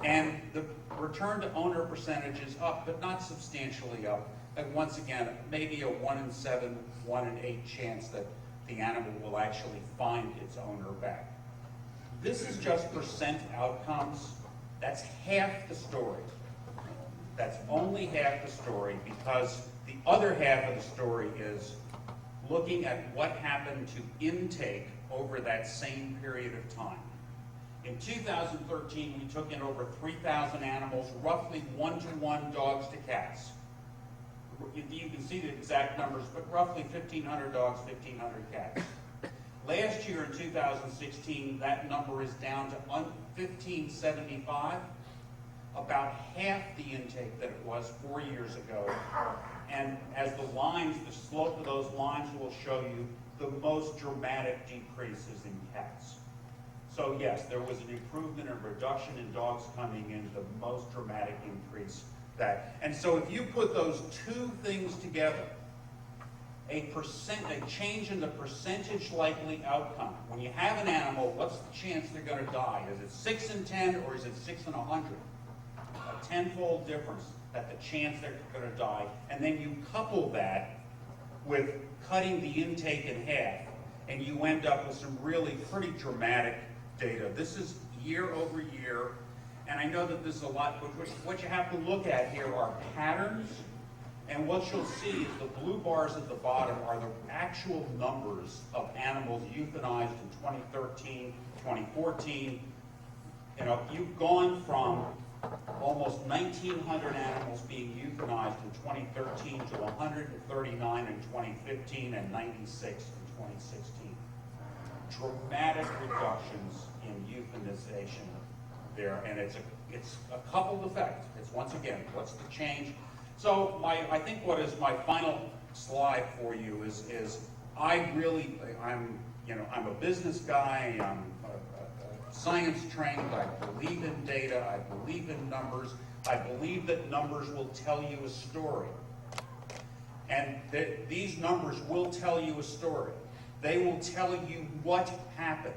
And the return to owner percentage is up, but not substantially up. And once again, maybe a 1 in 7, 1 in 8 chance that the animal will actually find its owner back. This is just percent outcomes. That's half the story. That's only half the story, because the other half of the story is looking at what happened to intake over that same period of time. In 2013, we took in over 3,000 animals, roughly 1-to-1 dogs to cats. You can see the exact numbers, but roughly 1,500 dogs, 1,500 cats. Last year in 2016, that number is down to 1,575, about half the intake that it was 4 years ago. And as the lines, the slope of those lines will show you, the most dramatic decreases in cats. So yes, there was an improvement and reduction in dogs coming in, the most dramatic increase that. And so if you put those two things together, a change in the percentage likely outcome. When you have an animal, what's the chance they're going to die? Is it 6 in 10 or is it 6 in 100? A tenfold difference that the chance they're going to die. And then you couple that with cutting the intake in half, and you end up with some really pretty dramatic data. This is year over year, and I know that this is a lot, but what you have to look at here are patterns. And what you'll see is the blue bars at the bottom are the actual numbers of animals euthanized in 2013, 2014. You know, you've gone from almost 1,900 animals being euthanized in 2013 to 139 in 2015 and 96 in 2016. Dramatic reductions in euthanization there, and it's a coupled effect. It's once again, what's the change? So I think what is my final slide for you is I'm a business guy. I'm science trained. I believe in data. I believe in numbers. I believe that numbers will tell you a story, and that these numbers will tell you a story. They will tell you what happened,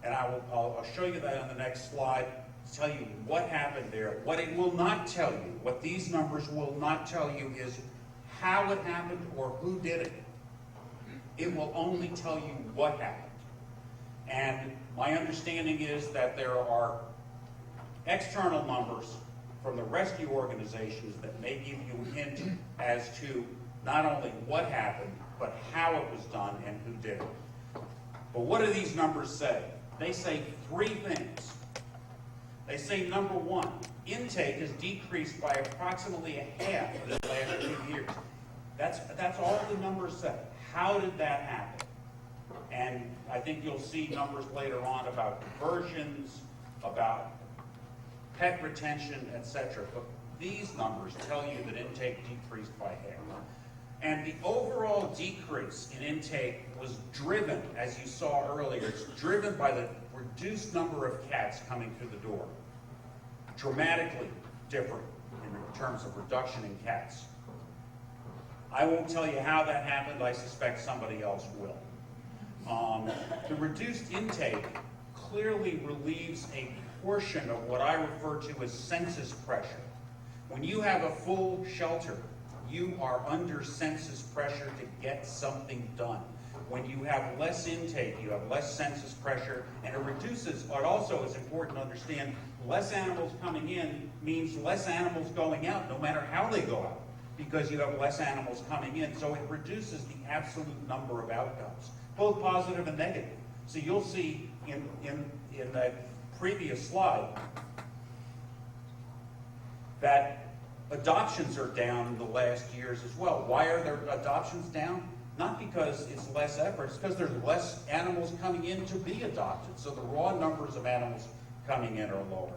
and I'll show you that on the next slide. Tell you what happened there. What it will not tell you, what these numbers will not tell you, is how it happened or who did it. It will only tell you what happened. And my understanding is that there are external numbers from the rescue organizations that may give you a hint as to not only what happened, but how it was done and who did it. But what do these numbers say? They say three things. They say, number one, intake has decreased by approximately a half in the last 2 years. That's all the numbers say. How did that happen? And I think you'll see numbers later on about conversions, about pet retention, etc. But these numbers tell you that intake decreased by half. And the overall decrease in intake was driven, as you saw earlier, it's driven by the reduced number of cats coming through the door. Dramatically different in terms of reduction in cats. I won't tell you how that happened. I suspect somebody else will. The reduced intake clearly relieves a portion of what I refer to as census pressure. When you have a full shelter, you are under census pressure to get something done. When you have less intake, you have less census pressure, and it reduces, what also is important to understand, less animals coming in means less animals going out, no matter how they go out, because you have less animals coming in. So it reduces the absolute number of outcomes, both positive and negative. So you'll see in that previous slide that Adoptions are down in the last years as well. Why are their adoptions down? Not because it's less effort, it's because there's less animals coming in to be adopted. So the raw numbers of animals coming in are lower.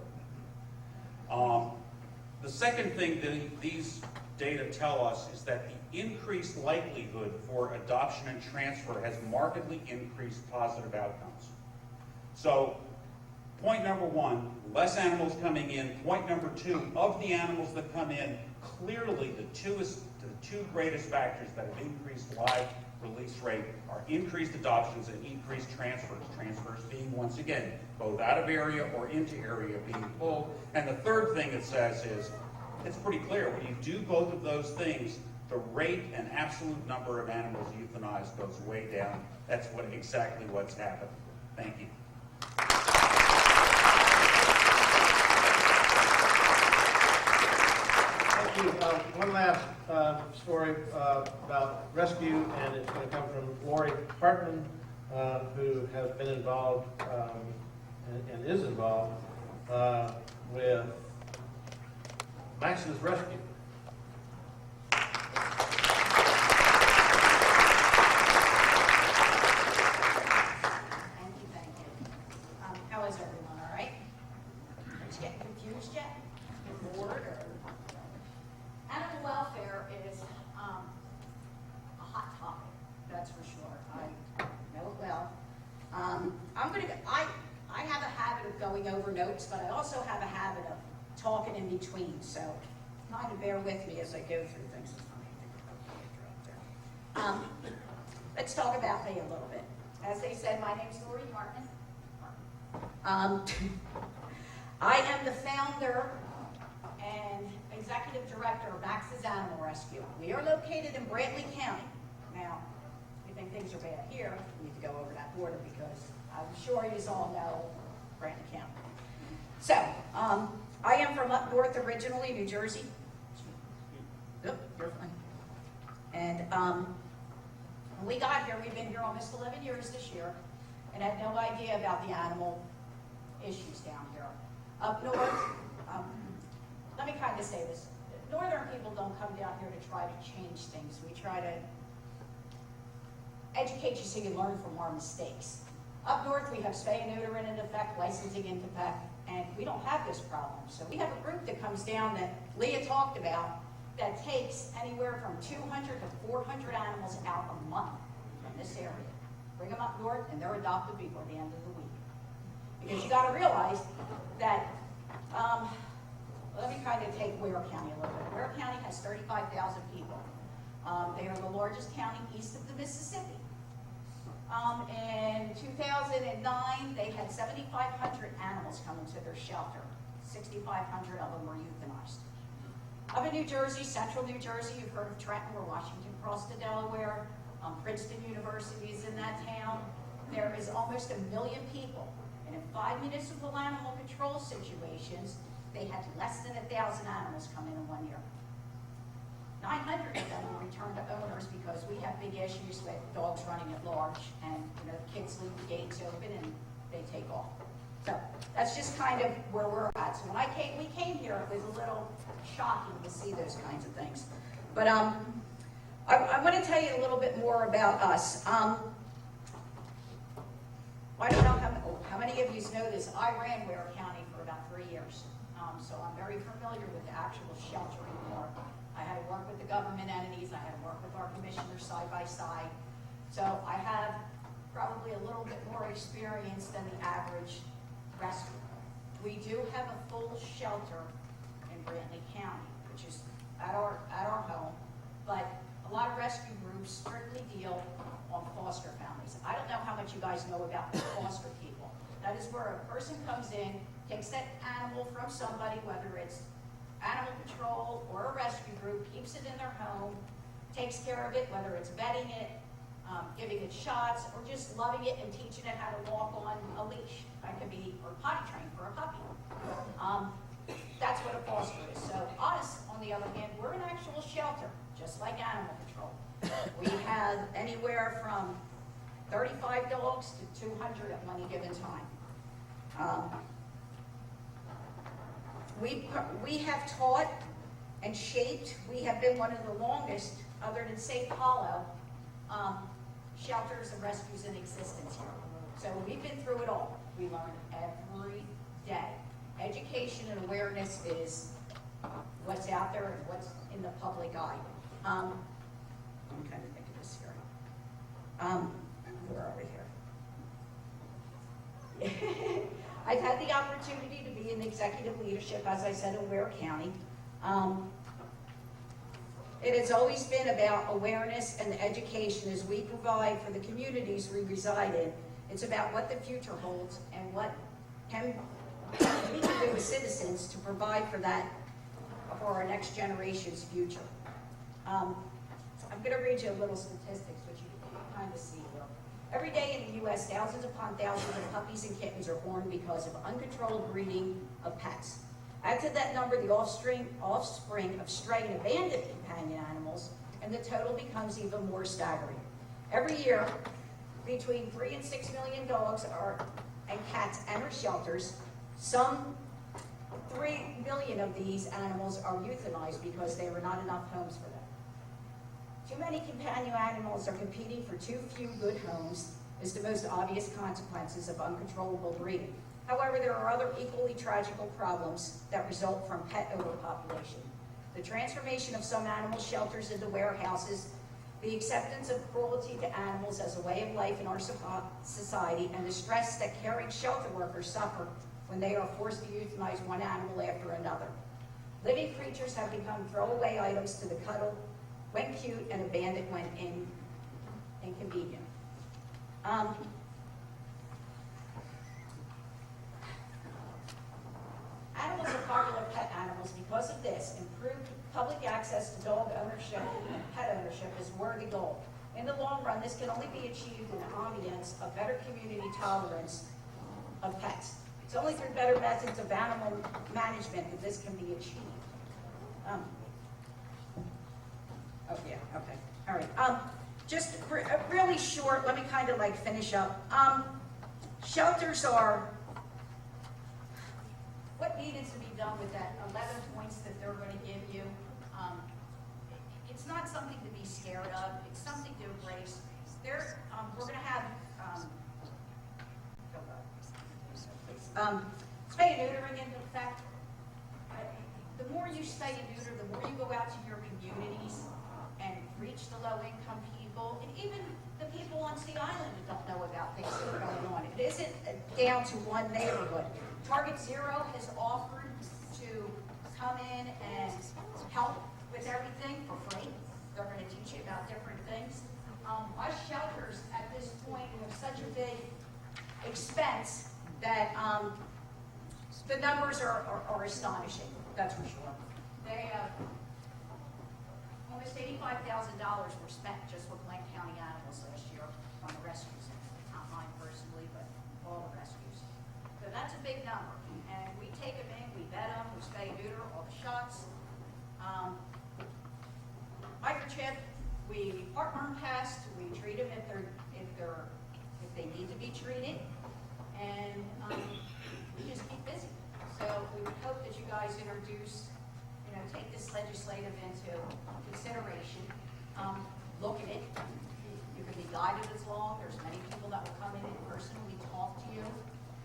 The second thing that these data tell us is that the increased likelihood for adoption and transfer has markedly increased positive outcomes. So, point number one, less animals coming in. Point number two, of the animals that come in, clearly the two greatest factors that have increased live release rate are increased adoptions and increased transfers. Transfers being, once again, both out of area or into area being pulled. And the third thing it says is, it's pretty clear, when you do both of those things, the rate and absolute number of animals euthanized goes way down. That's exactly what's happened. Thank you. Thank you. One last story about rescue, and it's going to come from Lori Hartman, who has been involved and is involved with Max's rescue. Thank you. How is everyone, all right? Are you getting confused yet? Bored or? Animal welfare is a hot topic, that's for sure. I know it well. I have a habit of going over notes, but I also have a habit of talking in between, so kind of bear with me as I go through things. Let's talk about me a little bit. As they said, my name's Lori Hartman. I am the founder and executive director of Max's Animal Rescue. We are located in Brantley County. Now, if you think things are bad here, we need to go over that border because I'm sure you all know Brantley County. So, I am from up north originally, New Jersey. Yep, you're fine. And when we got here, we've been here almost 11 years this year, and had no idea about the animal issues down here. Up north, let me kind of say this. Northern people don't come down here to try to change things. We try to educate you so you learn from our mistakes. Up north, we have spay and neuter in effect, licensing into effect, and we don't have this problem. So we have a group that comes down that Leah talked about that takes anywhere from 200 to 400 animals out a month from this area. Bring them up north, and they're adopted before the end of the week. Because you got to realize that, let me kind of take Ware County a little bit. Ware County has 35,000 people. They are the largest county east of the Mississippi. In 2009, they had 7,500 animals come into their shelter. 6,500 of them were euthanized. Up in New Jersey, central New Jersey, you've heard of Trenton or Washington crossed to Delaware. Princeton University is in that town. There is almost 1 million people. And in 5 municipal animal control situations, they had less than 1,000 animals come in 1 year. 900 of them were returned to owners because we have big issues with dogs running at large, and the kids leave the gates open and they take off. So that's just kind of where we're at. So when we came here, it was a little shocking to see those kinds of things. But I want to tell you a little bit more about us. I don't know how many of you know this. I ran Ware County for about 3 years, so I'm very familiar with the actual sheltering part. I had to work with the government entities. I had to work with our commissioners side by side. So I have probably a little bit more experience than the average rescue. We do have a full shelter in Brantley County, which is at our home, but a lot of rescue groups strictly deal on foster families. I don't know how much you guys know about foster people. That is where a person comes in, takes that animal from somebody, whether it's animal control or a rescue group, keeps it in their home, takes care of it, whether it's vetting it, giving it shots, or just loving it and teaching it how to walk on a leash. That could be, or potty train for a puppy. That's what a foster is. So us, on the other hand, we're an actual shelter, just like animal control. We have anywhere from 35 dogs to 200 at any given time. We have taught and shaped. We have been one of the longest, other than Safe Hollow, shelters and rescues in existence here. So we've been through it all. We learn every day. Education and awareness is what's out there and what's in the public eye. I'm trying to think of this here. Where are we here? I've had the opportunity to be in executive leadership, as I said, in Ware County. It has always been about awareness and education as we provide for the communities we reside in. It's about what the future holds and what we can do as citizens to provide for that, for our next generation's future. I'm going to read you a little statistics, which you can kind of see here. Every day in the U.S., thousands upon thousands of puppies and kittens are born because of uncontrolled breeding of pets. Add to that number the offspring of stray and abandoned companion animals, and the total becomes even more staggering. Every year, between 3 and 6 million dogs and cats enter shelters. Some 3 million of these animals are euthanized because there are not enough homes for them. Too many companion animals are competing for too few good homes is the most obvious consequences of uncontrollable breeding. However, there are other equally tragical problems that result from pet overpopulation. The transformation of some animal shelters into warehouses, the acceptance of cruelty to animals as a way of life in our society, and the stress that caring shelter workers suffer when they are forced to euthanize one animal after another. Living creatures have become throwaway items to the cuddle when cute and abandoned when inconvenient. Animals are popular pet animals. Because of this, improved public access to dog ownership and pet ownership is a worthy goal. In the long run, this can only be achieved in an ambience of better community tolerance of pets. It's only through better methods of animal management that this can be achieved. Oh yeah, okay, all right. Just really short, let me kind of like finish up. Shelters are, what needed to be done with that 11 points that they're going to give you, it's not something to be scared of, it's something to embrace. We're going to have, spay and neutering into effect. The more you spay and neuter, the more you go out to your communities and reach the low-income people, and even the people on Sea Island that don't know about things that are going on. It isn't down to one neighborhood. Target Zero has offered to come in and help with everything for free. They're going to teach you about different things. Us shelters at this point have such a big expense that the numbers are astonishing, that's for sure. They almost $85,000 were spent just with Lake County animals last year on the rescues. Not mine personally, but all the rescues. So that's a big number. And we take them in, we vet them, we spay and neuter, all the shots. Microchip, we heartworm test, we treat them if they need to be treated, and we just keep busy. So we would hope that you guys take this legislative into consideration. Look at it. You can be guided as long. There's many people that will come in and personally talk to you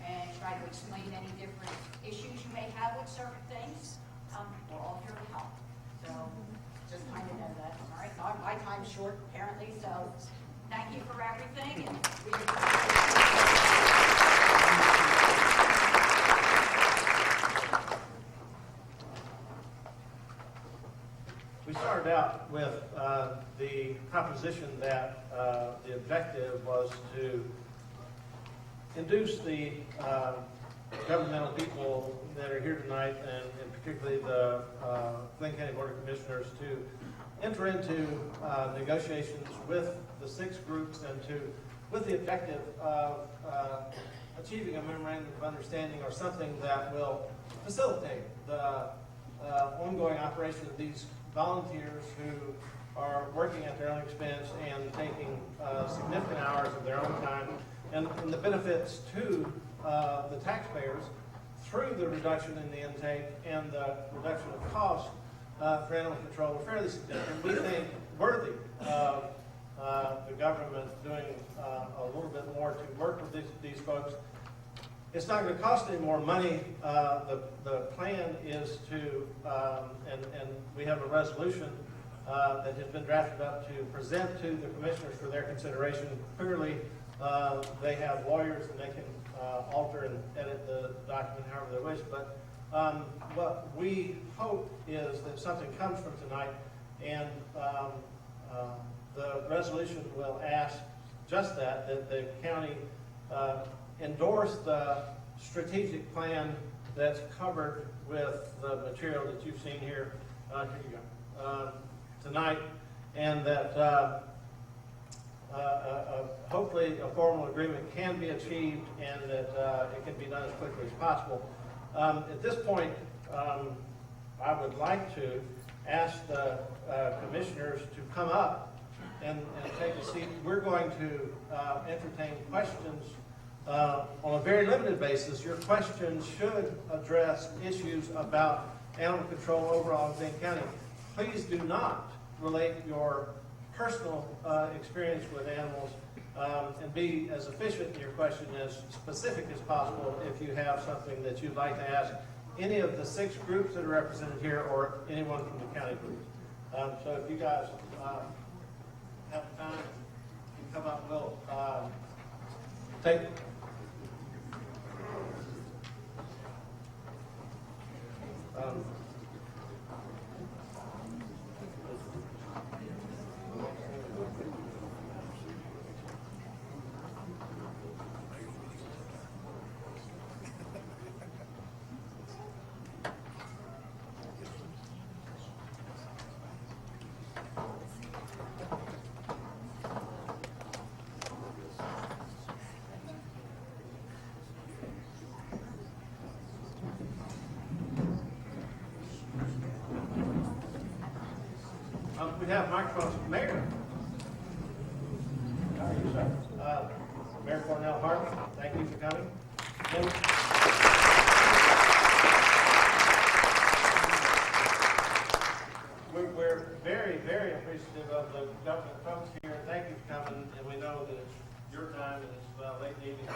and try to explain any different issues you may have with certain things. We're all here to help. So just kind of know that. All right, my time's short apparently, so thank you for everything. And we started out with the proposition that the objective was to induce the governmental people that are here tonight, and particularly the Glenn County Board of Commissioners, to enter into negotiations with the 6 groups and with the objective of achieving a memorandum of understanding or something that will facilitate the ongoing operation of these volunteers who are working at their own expense and taking significant hours of their own time, and the benefits to the taxpayers through the reduction in the intake and the reduction of cost for animal control are fairly significant. We think worthy of the government doing a little bit more to work with these folks. It's not going to cost any more money. The plan is to, and we have a resolution that has been drafted up to present to the commissioners for their consideration. Clearly, they have lawyers and they can alter and edit the document however they wish. But what we hope is that something comes from tonight, and the resolution will ask just that the county endorse the strategic plan that's covered with the material that you've seen here. Here you go. Tonight, and that hopefully a formal agreement can be achieved and that it can be done as quickly as possible. At this point, I would like to ask the commissioners to come up and take a seat. We're going to entertain questions on a very limited basis. Your questions should address issues about animal control overall in Dane County. Please do not relate your personal experience with animals, and be as efficient in your question as specific as possible if you have something that you'd like to ask any of the 6 groups that are represented here or anyone from the county groups. So if you guys have time, you can come up, we'll take we have microphones. Mayor. How are you, sir? Mayor Cornell Hart, thank you for coming. We're very, very appreciative of the government folks here. Thank you for coming, and we know that it's your time and it's late evening.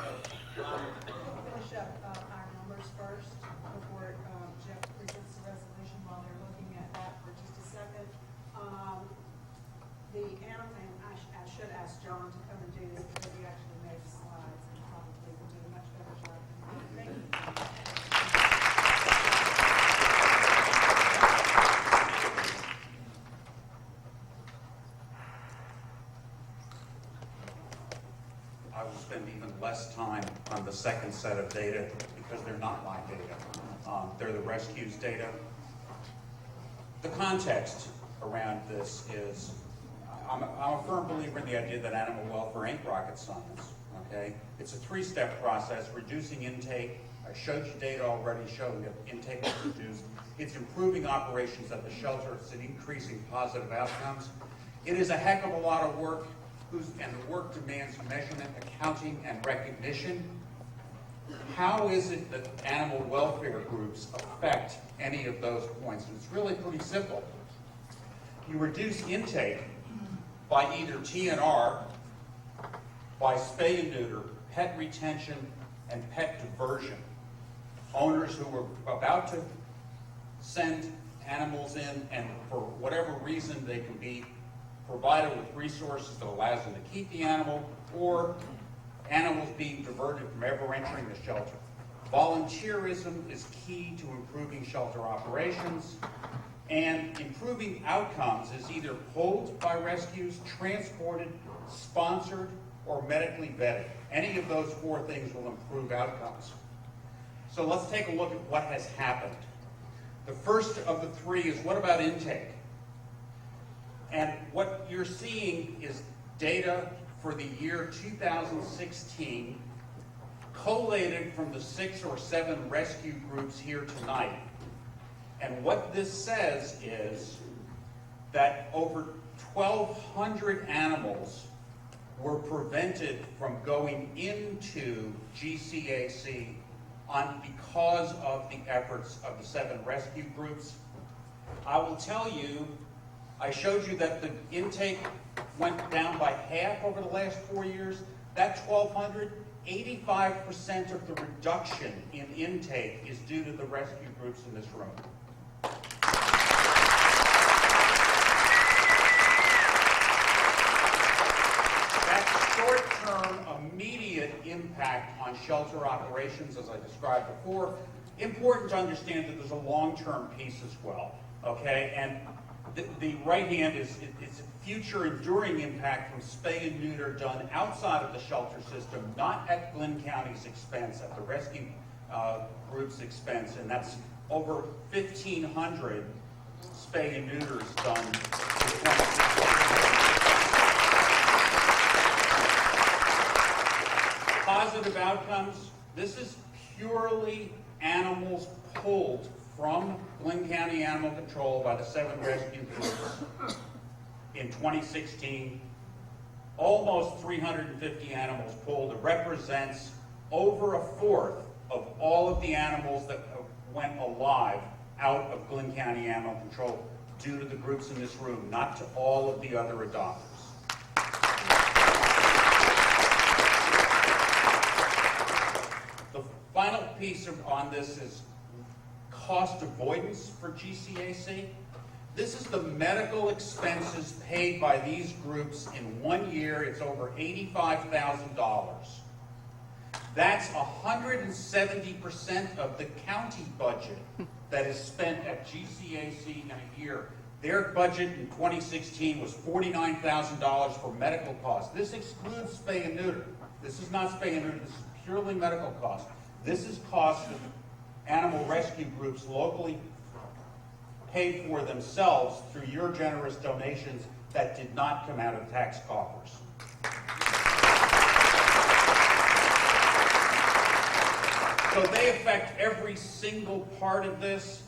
We'll finish up our numbers first before Jeff presents the resolution. While they're looking at that for just a second, the animal, and I should ask John to come and do this because he actually made the slides and probably will do a much better job than me. Thank you. I will spend even less time on the second set of data because they're not my data. They're the rescues data. The context around this is, I'm a firm believer in the idea that animal welfare ain't rocket science, okay? It's a 3-step process: reducing intake. I showed you data already showing that intake is reduced. It's improving operations at the shelter. It's increasing positive outcomes. It is a heck of a lot of work, and the work demands measurement, accounting, and recognition. How is it that animal welfare groups affect any of those points? And it's really pretty simple. You reduce intake by either TNR, by spay and neuter, pet retention, and pet diversion. Owners who are about to send animals in, and for whatever reason they can be provided with resources that allows them to keep the animal, or animals being diverted from ever entering the shelter. Volunteerism is key to improving shelter operations, and improving outcomes is either pulled by rescues, transported, sponsored, or medically vetted. Any of those 4 things will improve outcomes. So let's take a look at what has happened. The first of the 3 is, what about intake? And what you're seeing is data for the year 2016, collated from the 6 or 7 rescue groups here tonight. And what this says is that over 1,200 animals were prevented from going into GCAC because of the efforts of the 7 rescue groups. I will tell you, I showed you that the intake went down by half over the last 4 years. That 1,200, 85% of the reduction in intake is due to the rescue groups in this room. That short-term, immediate impact on shelter operations, as I described before, important to understand that there's a long-term piece as well, okay? And the right hand is future enduring impact from spay and neuter done outside of the shelter system, not at Glynn County's expense, at the rescue group's expense, and that's over 1,500 spay and neuters done in 2016. Positive outcomes, this is purely animals pulled from Glynn County Animal Control by the 7 rescue groups in 2016. Almost 350 animals pulled. It represents over a fourth of all of the animals that went alive out of Glynn County Animal Control due to the groups in this room, not to all of the other adopters. The final piece on this is cost avoidance for GCAC. This is the medical expenses paid by these groups in 1 year. It's over $85,000. That's 170% of the county budget that is spent at GCAC in a year. Their budget in 2016 was $49,000 for medical costs. This excludes spay and neuter. This is not spay and neuter. This is purely medical costs. This is costs that animal rescue groups locally paid for themselves through your generous donations that did not come out of tax coffers. So they affect every single part of this.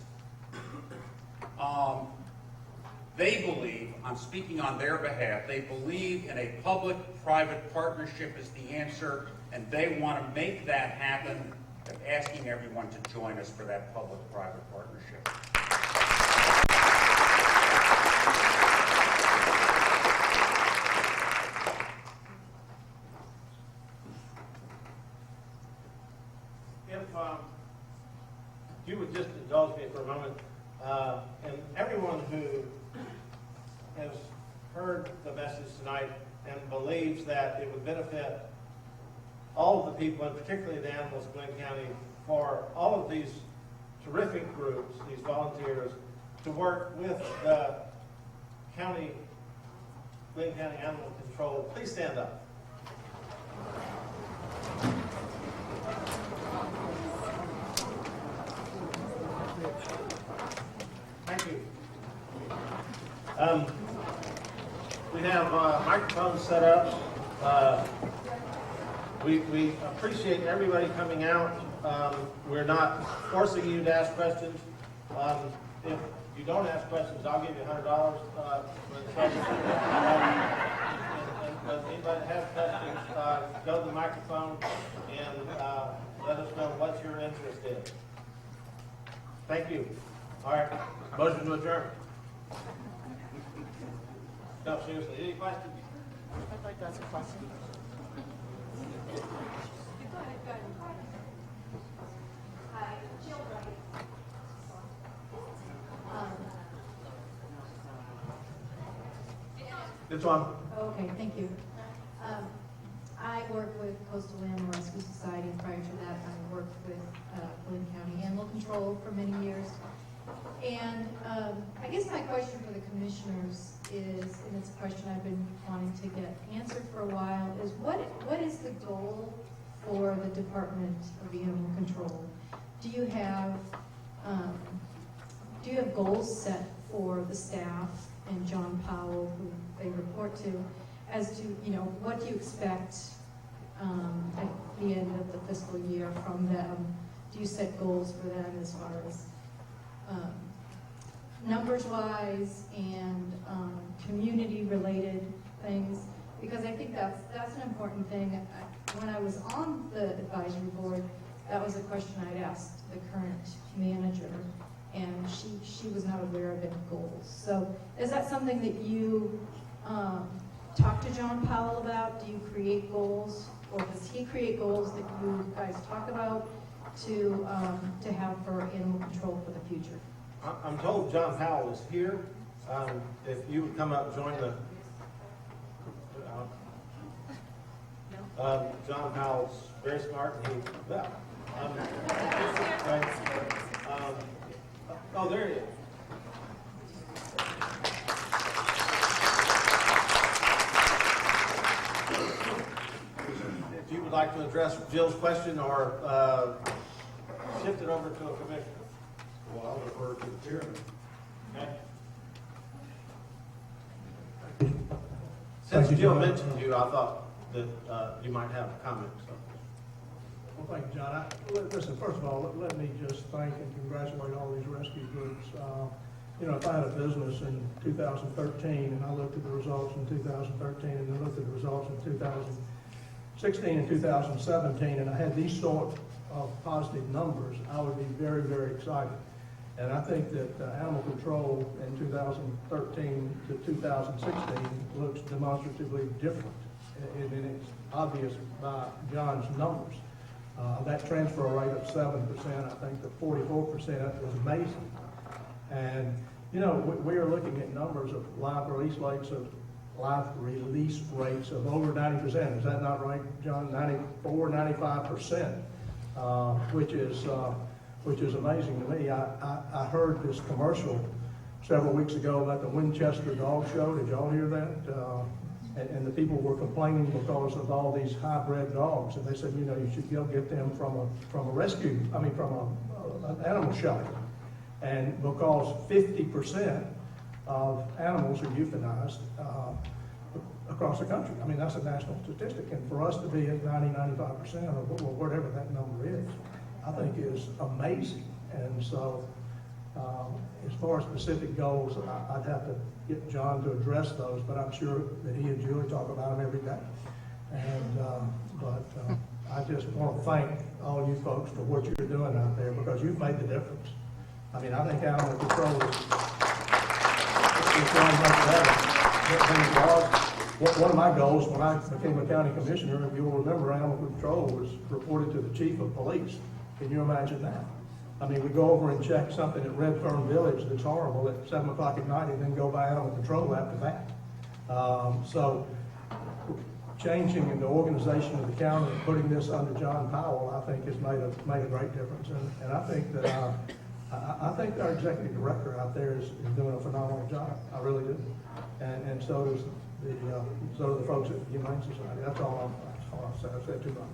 They believe, I'm speaking on their behalf, they believe in a public-private partnership is the answer, and they want to make that happen. I'm asking everyone to join us for that public-private partnership. If you would just indulge me for a moment, and everyone who has heard the message tonight and believes that it would benefit all of the people, and particularly the animals of Glynn County, for all of these terrific groups, these volunteers, to work with the Glynn County Animal Control. Please stand up. Thank you. We have microphones set up. We appreciate everybody coming out. We're not forcing you to ask questions. If you don't ask questions, I'll give you $100. But anybody that has questions, go to the microphone and let us know what your interest is. Thank you. All right, motion to adjourn. No, seriously, any questions? I'd like to ask a question. It's on. Okay, thank you. I work with Coastal Animal Rescue Society, and prior to that, I worked with Glynn County Animal Control for many years. And I guess my question for the commissioners is, and it's a question I've been wanting to get answered for a while, is what is the goal for the Department of Animal Control? Do you have goals set for the staff and John Powell, who they report to, as to, what do you expect at the end of the fiscal year from them? Do you set goals for them as far as numbers-wise and community-related things? Because I think that's an important thing. When I was on the advisory board, that was a question I'd asked the current manager, and she was not aware of any goals. So is that something that you talk to John Powell about? Do you create goals, or does he create goals that you guys talk about to have for animal control for the future? I'm told John Powell is here. If you would come up and join the... John Powell's very smart, and he... Well, oh, there he is. If you would like to address Jill's question or shift it over to a commissioner. Well, I'll refer to the chairman. Okay. Since Jill mentioned you, I thought that you might have a comment. So. Well, thank you, John. Listen, first of all, let me just thank and congratulate all these rescue groups. You know, if I had a business in 2013 and I looked at the results in 2013 and then looked at the results in 2016 and 2017 and I had these sort of positive numbers, I would be very, very excited. And I think that animal control in 2013 to 2016 looks demonstratively different. And it's obvious by John's numbers. That transfer rate of 7%, I think the 44% was amazing. And, you know, we are looking at numbers of live release rates of over 90%. Is that not right, John? 94, 95%, which is amazing to me. I heard this commercial several weeks ago about the Winchester Dog Show. Did y'all hear that? And the people were complaining because of all these hybrid dogs, and they said, you know, you should go get them from an animal shelter. And because 50% of animals are euthanized across the country. I mean, that's a national statistic, and for us to be at 90-95% or whatever that number is, I think is amazing. And so, as far as specific goals, I'd have to get John to address those, but I'm sure that he and Julie talk about them every day. And I just want to thank all you folks for what you're doing out there, because you've made the difference. I mean, I think animal control is going much better. One of my goals when I became a county commissioner, if you'll remember, animal control was reported to the chief of police. Can you imagine that? I mean, we go over and check something at Redfern Village that's horrible at 7 o'clock at night and then go by animal control after that. So changing in the organization of the county and putting this under John Powell, I think has made a great difference. And I think that I think our executive director out there is doing a phenomenal job. I really do. And so does the folks at the Humane Society. That's all I'll say. I've said too much.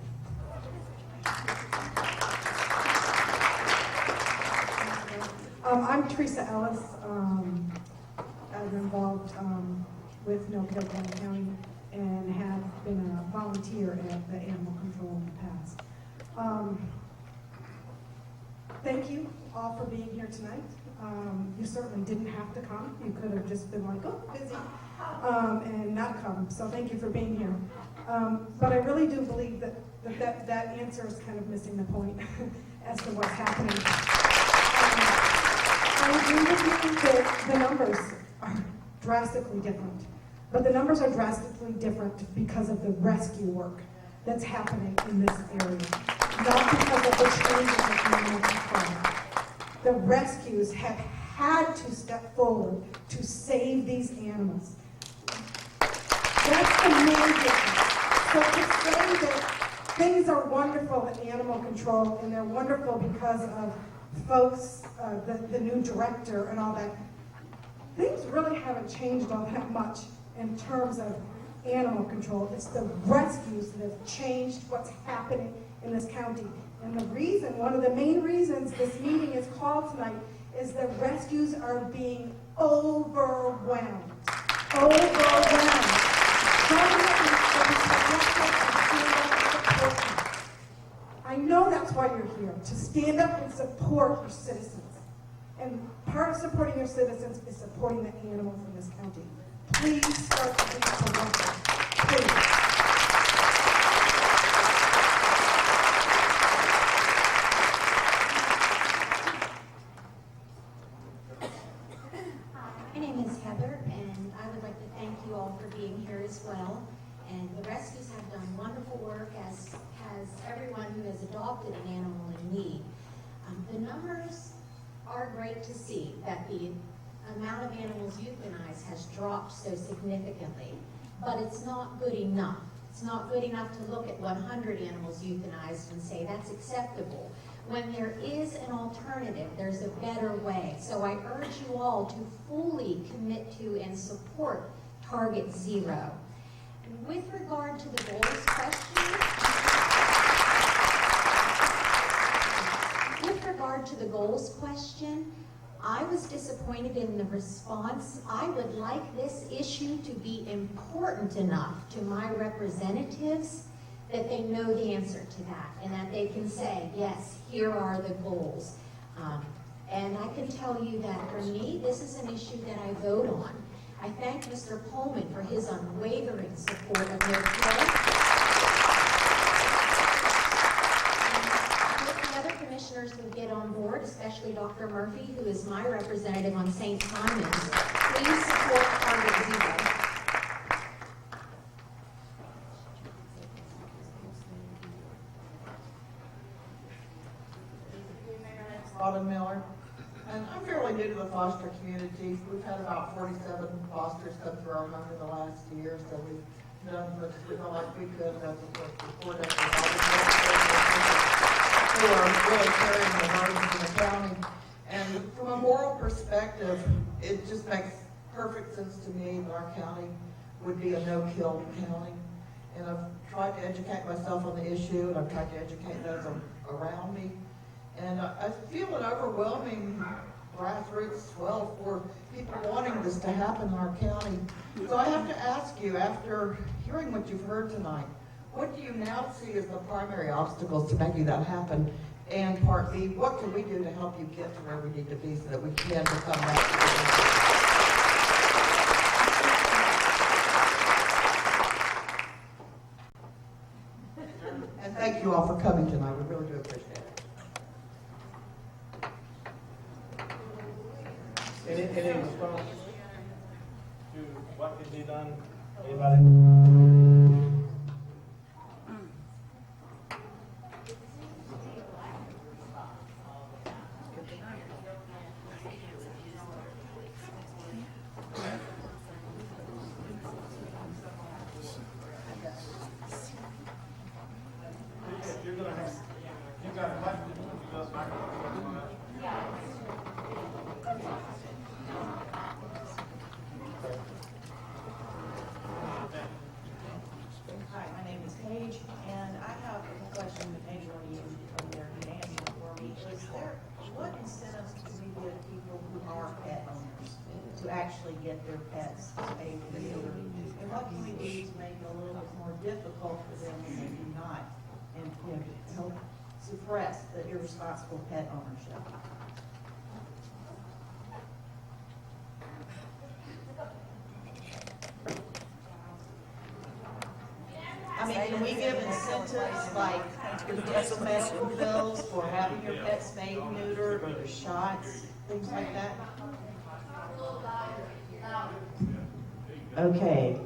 I'm Teresa Ellis. I'm involved with No Kill County and have been a volunteer at the animal control in the past. Thank you all for being here tonight. You certainly didn't have to come. You could have just been like, oh, busy, and not come. So thank you for being here. But I really do believe that answer is kind of missing the point as to what's happening. I agree with you that the numbers are drastically different. But the numbers are drastically different because of the rescue work that's happening in this area, not because of the changes in animal control. The rescues have had to step forward to save these animals. That's the main difference. So to say that things are wonderful in animal control, and they're wonderful because of folks, the new director and all that, things really haven't changed all that much in terms of animal control. It's the rescues that have changed what's happening in this county. And the reason, one of the main reasons this meeting is called tonight is the rescues are being overwhelmed. Overwhelmed. Government needs to be protected and stand up and support them. I know that's why you're here, to stand up and support your citizens. And part of supporting your citizens is supporting the animals in this county. Please start to think about that. Please. has everyone who has adopted an animal in need. The numbers are great to see that the amount of animals euthanized has dropped so significantly, but it's not good enough. It's not good enough to look at 100 animals euthanized and say that's acceptable. When there is an alternative, there's a better way. So I urge you all to fully commit to and support Target Zero. With regard to the goals question, I was disappointed in the response. I would like this issue to be important enough to my representatives that they know the answer to that and that they can say, yes, here are the goals. And I can tell you that for me, this is an issue that I vote on. I thank Mr. Pullman for his unwavering support of no kill. Commissioners would get on board, especially Dr. Murphy, who is my representative on St. Simon's. Please support Target Zero. Autumn Miller, and I'm fairly new to the foster community. We've had about 47 fosters come through our home in the last year, so we've done as much as we felt like we could as a support who are really carrying the burden in the county. And from a moral perspective, it just makes perfect sense to me that our county would be a no-kill county. And I've tried to educate myself on the issue, and I've tried to educate those around me. And I feel an overwhelming grassroots swell for people wanting this to happen in our county. So I have to ask you, after hearing what you've heard tonight, what do you now see as the primary obstacles to making that happen? And part B, what can we do to help you get to where we need to be so that we can become that? And thank you all for coming tonight. We really do appreciate it. Any response to what can be done? Anybody? Hi, my name is Paige, and I have a question that maybe one of you over there can answer for me. What incentives do we give people who are pet owners to actually get their pets spayed and neutered? And what can we do to make it a little bit more difficult for them when they do not, and help suppress the irresponsible pet ownership? I mean, can we give incentives like potential medical bills for having your pet spayed and neutered, or your shots, things like that? Okay.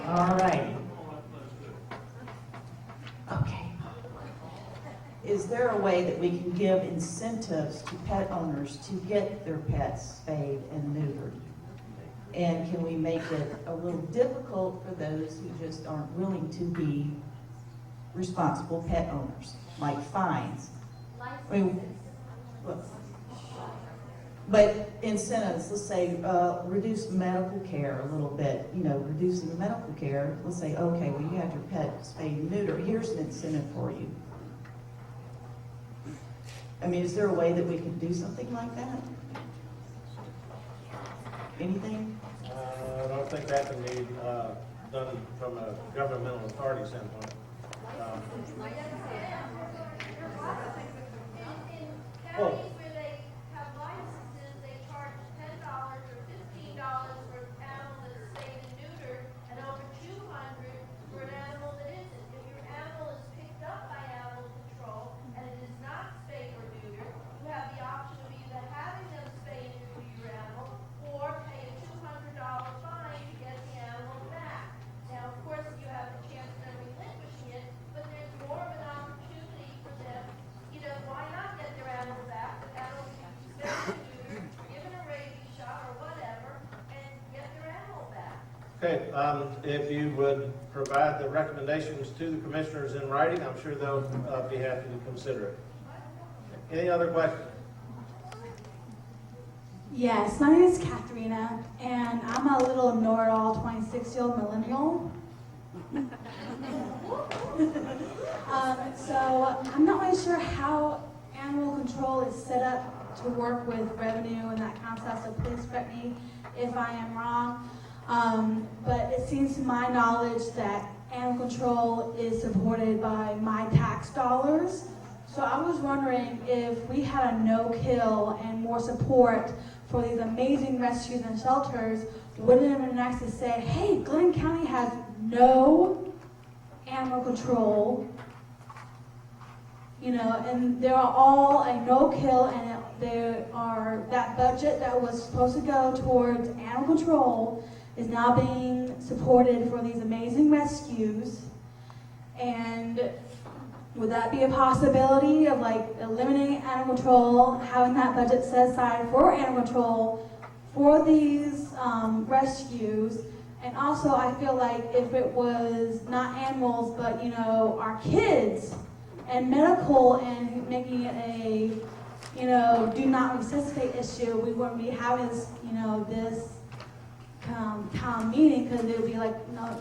All right. Okay. Is there a way that we can give incentives to pet owners to get their pets spayed and neutered? And can we make it a little difficult for those who just aren't willing to be responsible pet owners, like fines? I mean, but incentives, let's say, reduce medical care a little bit, reducing the medical care. Let's say, okay, well, you have your pet spayed and neutered. Here's an incentive for you. I mean, is there a way that we can do something like that? Anything? I don't think that can be done from a governmental authority standpoint. Well, Okay, if you would provide the recommendations to the commissioners in writing, I'm sure they'll be happy to consider it. Any other questions? Yes, my name is Katharina, and I'm a little know-it-all 26-year-old millennial. So I'm not really sure how animal control is set up to work with revenue and that kind of stuff, so please correct me if I am wrong. But it seems to my knowledge that animal control is supported by my tax dollars. So I was wondering if we had a no-kill and more support for these amazing rescues and shelters, wouldn't it have been nice to say, hey, Glenn County has no animal control, you know, and they're all a no-kill, and there are, that budget that was supposed to go towards animal control is now being supported for these amazing rescues. And would that be a possibility of like eliminating animal control, having that budget set aside for animal control for these rescues? And also I feel like if it was not animals, but you know, our kids and medical and making it a, you know, do not resuscitate issue, we wouldn't be having this, you know, this town meeting, because it would be like,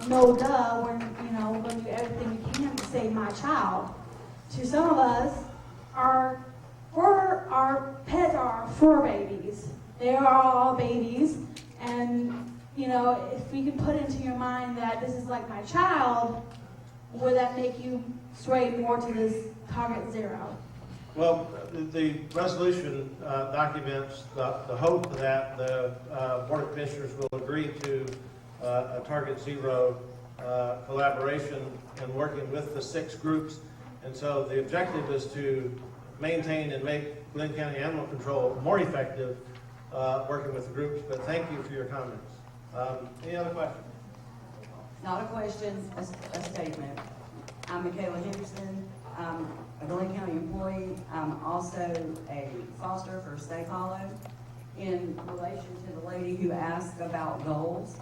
no duh, when, you know, we're going to do everything we can to save my child. To some of us, our pets are our fur babies. They are all babies, and you know, if we can put into your mind that this is like my child, would that make you sway more to this target zero? Well, the resolution documents the hope that the Board of Commissioners will agree to a target zero collaboration and working with the 6 groups. And so the objective is to maintain and make Glenn County Animal Control more effective working with the groups. But thank you for your comments. Any other questions? Not a question, a statement. I'm Michaela Henderson. I'm a Glenn County employee. I'm also a foster for Stay Hollow. In relation to the lady who asked about goals,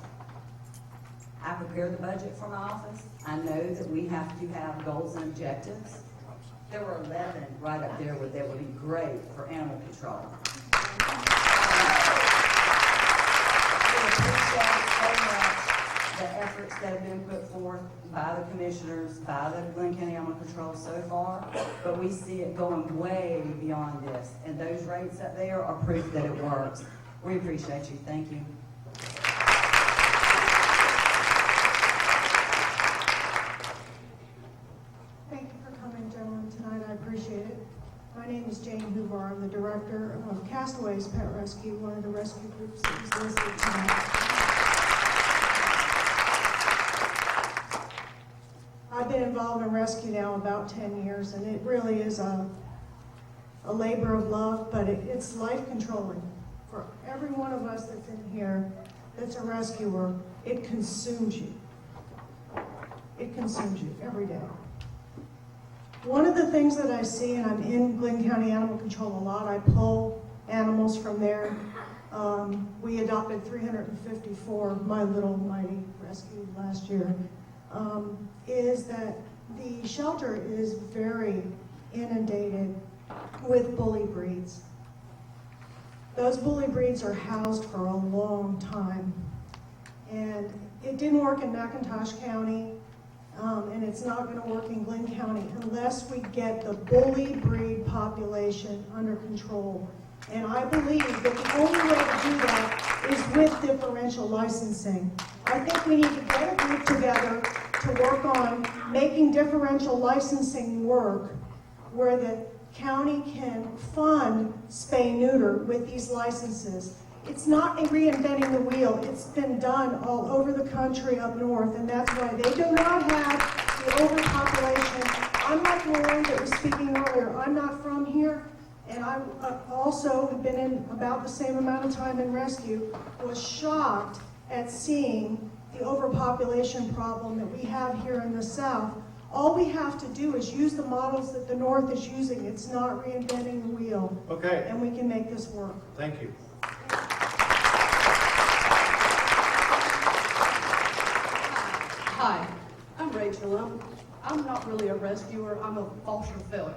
I prepare the budget for my office. I know that we have to have goals and objectives. There were 11 right up there that would be great for animal control. We appreciate so much the efforts that have been put forth by the commissioners, by the Glenn County Animal Control so far, but we see it going way beyond this. And those rates up there are proof that it works. We appreciate you. Thank you. Thank you for coming, gentlemen, tonight. I appreciate it. My name is Jane Hoover. I'm the director of Castaways Pet Rescue, one of the rescue groups that is listed tonight. I've been involved in rescue now about 10 years, and it really is a labor of love, but it's life controlling. For every one of us that's in here that's a rescuer, it consumes you. It consumes you every day. One of the things that I see, and I'm in Glenn County Animal Control a lot, I pull animals from there. We adopted 354 My Little Mighty Rescue last year. Is that the shelter is very inundated with bully breeds. Those bully breeds are housed for a long time. And it didn't work in McIntosh County, and it's not going to work in Glenn County unless we get the bully breed population under control. And I believe that the only way to do that is with differential licensing. I think we need to get a group together to work on making differential licensing work where the county can fund spay-neuter with these licenses. It's not reinventing the wheel. It's been done all over the country up north, and that's why they do not have the overpopulation. Unlike Lauren that was speaking earlier, I'm not from here, and I also have been in about the same amount of time in rescue, was shocked at seeing the overpopulation problem that we have here in the South. All we have to do is use the models that the North is using. It's not reinventing the wheel. Okay. And we can make this work. Thank you. Hi, I'm Rachel. I'm not really a rescuer, I'm a foster failure.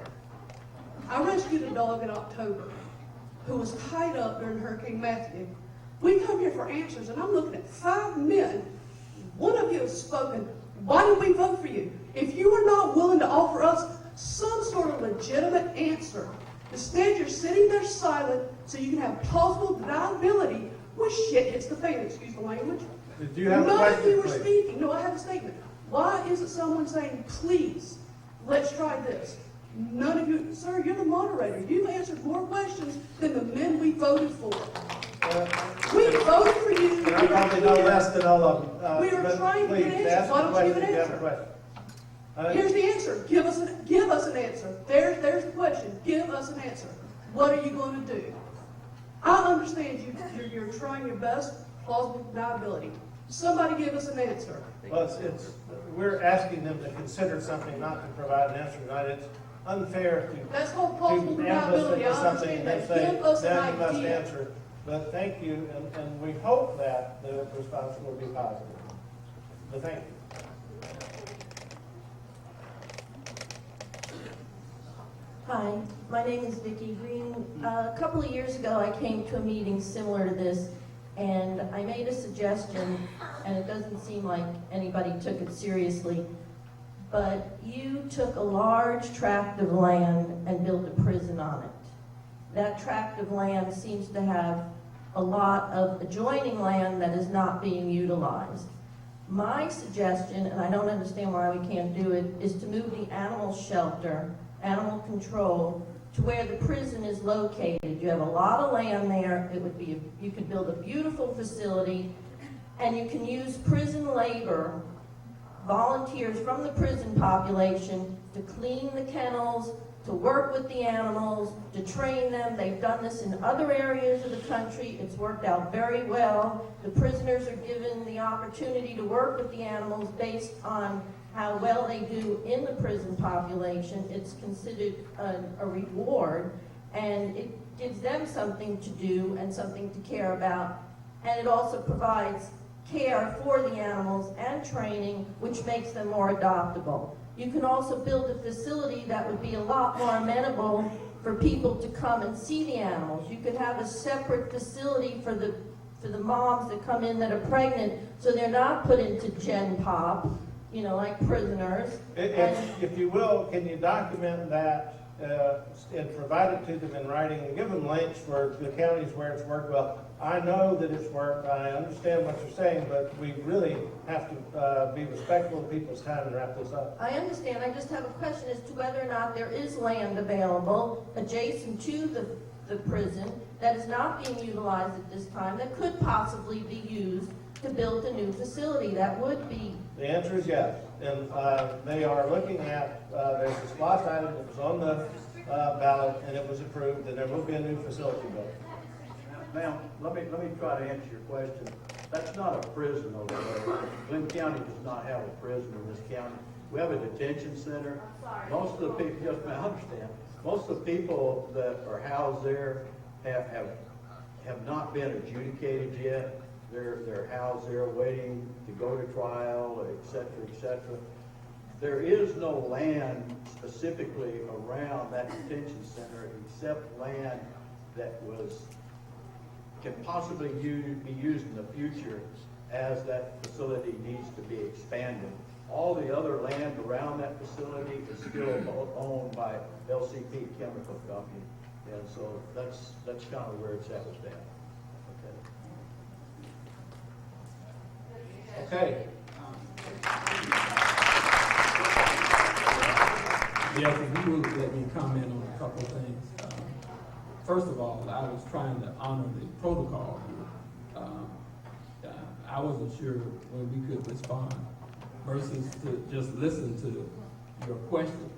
I rescued a dog in October who was tied up during Hurricane Matthew. We come here for answers, and I'm looking at 5 men. One of you has spoken. Why did we vote for you? If you are not willing to offer us some sort of legitimate answer, instead you're sitting there silent so you can have plausible deniability when shit hits the fan, excuse the language. Did you have a None question, of you were please? speaking. No, I have a statement. Why isn't someone saying, please, let's try this? None of you, sir, you're the moderator. You've answered more questions than the men we voted for. We voted for you. And I probably know less than all of them. We are but trying to please, get answers. ask Why the don't you give question an if you have a answer? question. Here's the answer. Give us an answer. There's the question. Give us an answer. What are you going to do? I understand you're trying your best, plausible deniability. Somebody give us an answer. Well, we're asking them to consider something, not to provide an answer tonight. It's unfair That's called to plausible ambush deniability. it I with something understand and that. say, Give us an then you must idea. answer. But thank you, and we hope that the response will be positive. But thank you. Hi, my name is Vicki Green. A couple of years ago, I came to a meeting similar to this, and I made a suggestion, and it doesn't seem like anybody took it seriously, but you took a large tract of land and built a prison on it. That tract of land seems to have a lot of adjoining land that is not being utilized. My suggestion, and I don't understand why we can't do it, is to move the animal shelter, animal control, to where the prison is located. You have a lot of land there. It would be, you could build a beautiful facility, and you can use prison labor, volunteers from the prison population, to clean the kennels, to work with the animals, to train them. They've done this in other areas of the country. It's worked out very well. The prisoners are given the opportunity to work with the animals based on how well they do in the prison population. It's considered a reward, and it gives them something to do and something to care about. And it also provides care for the animals and training, which makes them more adoptable. You can also build a facility that would be a lot more amenable for people to come and see the animals. You could have a separate facility for the moms that come in that are pregnant, so they're not put into Gen Pop, you know, like prisoners. If you will, can you document that and provide it to them in writing and give them links for the counties where it's worked well? I know that it's worked. I understand what you're saying, but we really have to be respectful of people's time and wrap this up. I understand. I just have a question as to whether or not there is land available adjacent to the prison that is not being utilized at this time that could possibly be used to build a new facility that would be. The answer is yes. And they are looking at, there's a SPOS item that was on the ballot and it was approved, and there will be a new facility built. Ma'am, let me try to answer your question. That's not a prison over there. Glenn County does not have a prison in this county. We have a detention center. Most of the people, yes, ma'am, I understand. Most of the people that are housed there have not been adjudicated yet. They're housed there waiting to go to trial, et cetera, et cetera. There is no land specifically around that detention center except land that can possibly be used in the future as that facility needs to be expanded. All the other land around that facility is still owned by LCP Chemical Company, and so that's kind of where it's at with that. Okay. Yes, if you would let me comment on a couple of things. First of all, I was trying to honor the protocol. I wasn't sure when we could respond versus to just listen to your questions.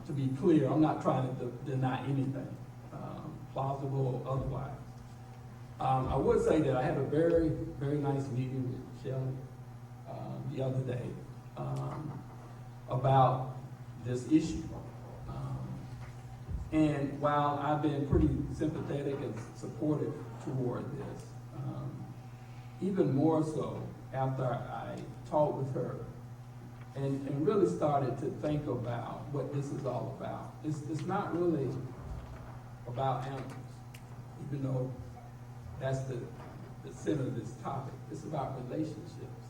To be clear, I'm not trying to deny anything, plausible or otherwise. I would say that I had a very, very nice meeting with Shelley the other day about this issue. And while I've been pretty sympathetic and supportive toward this, even more so after I talked with her and really started to think about what this is all about. It's not really about animals, even though that's the center of this topic. It's about relationships.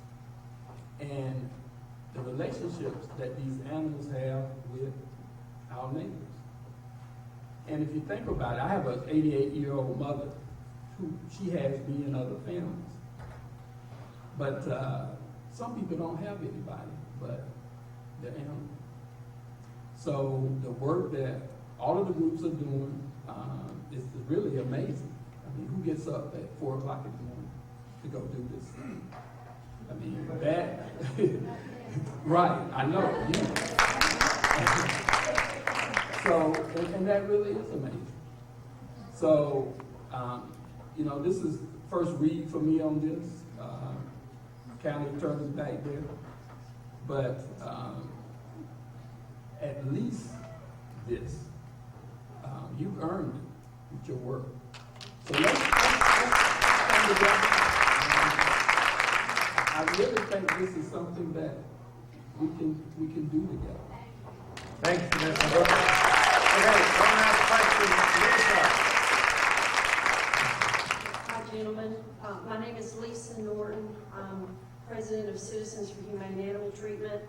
And the relationships that these animals have with our neighbors. And if you think about it, I have an 88-year-old mother who she has me in other families. But some people don't have anybody but the animal. So the work that all of the groups are doing is really amazing. I mean, who gets up at 4 o'clock in the morning to go do this? I mean, that, right, I know. So, and that really is amazing. So, you know, this is first read for me on this. County attorney's back there. But at least this, you've earned it with your work. So let's come together. I really think this is something that we can do together. Thank you, Commissioner Brooks. Okay, one last question, Lisa. Hi, gentlemen. My name is Lisa Norton. I'm president of Citizens for Humane Animal Treatment.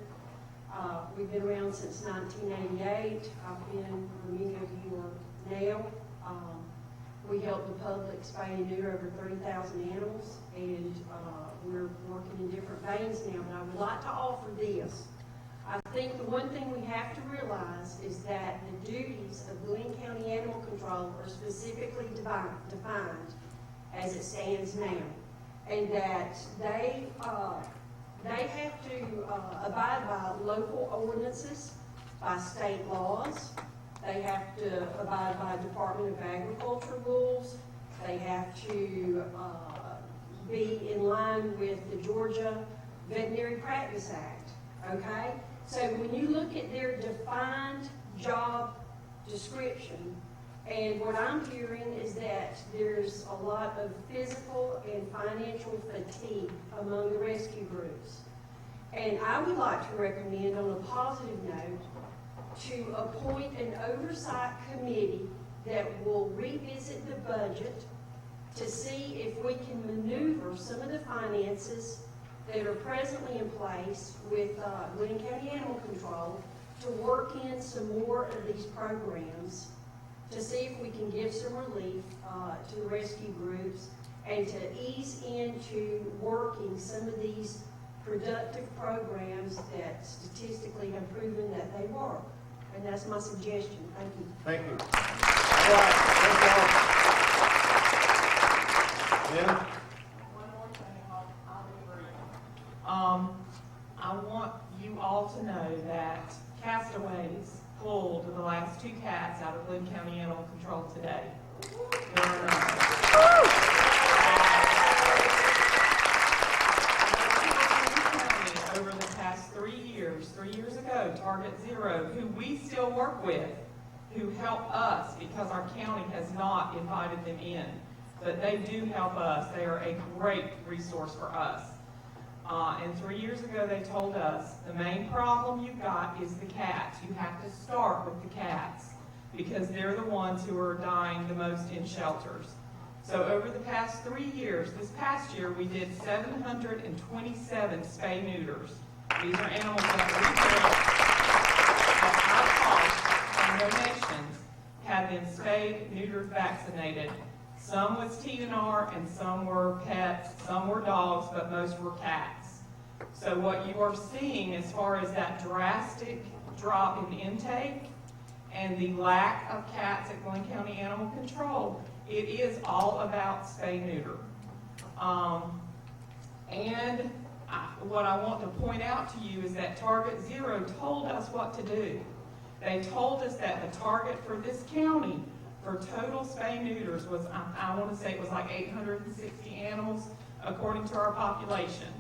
We've been around since 1988. I've been, many of you are now. We help the public spay and neuter over 30,000 animals, and we're working in different veins now. But I would like to offer this. I think the one thing we have to realize is that the duties of Glenn County Animal Control are specifically defined as it stands now, and that they have to abide by local ordinances, by state laws. They have to abide by Department of Agriculture rules. They have to be in line with the Georgia Veterinary Practice Act, okay? So when you look at their defined job description, and what I'm hearing is that there's a lot of physical and financial fatigue among the rescue groups. And I would like to recommend, on a positive note, to appoint an oversight committee that will revisit the budget to see if we can maneuver some of the finances that are presently in place with Glenn County Animal Control to work in some more of these programs, to see if we can give some relief to the rescue groups and to ease into working some of these productive programs that statistically have proven that they work. And that's my suggestion. Thank you. Thank you. All right, thank you all. Lynn? One more thing, I'll agree. I want you all to know that castaways pulled the last 2 cats out of Glenn County Animal Control today. There are none. Over the past 3 years, 3 years ago, Target Zero, who we still work with, who help us because our county has not invited them in, but they do help us. They are a great resource for us. And 3 years ago, they told us the main problem you've got is the cats. You have to start with the cats because they're the ones who are dying the most in shelters. So over the past 3 years, this past year, we did 727 spay-neuters. These are animals that we built at our cost and donations, have been spayed, neutered, vaccinated. Some with TNR and some were pets, some were dogs, but most were cats. So what you are seeing as far as that drastic drop in intake and the lack of cats at Glenn County Animal Control, it is all about spay-neuter. What I want to point out to you is that Target Zero told us what to do. They told us that the target for this county for total spay-neuters was, I want to say it was like 860 animals according to our population.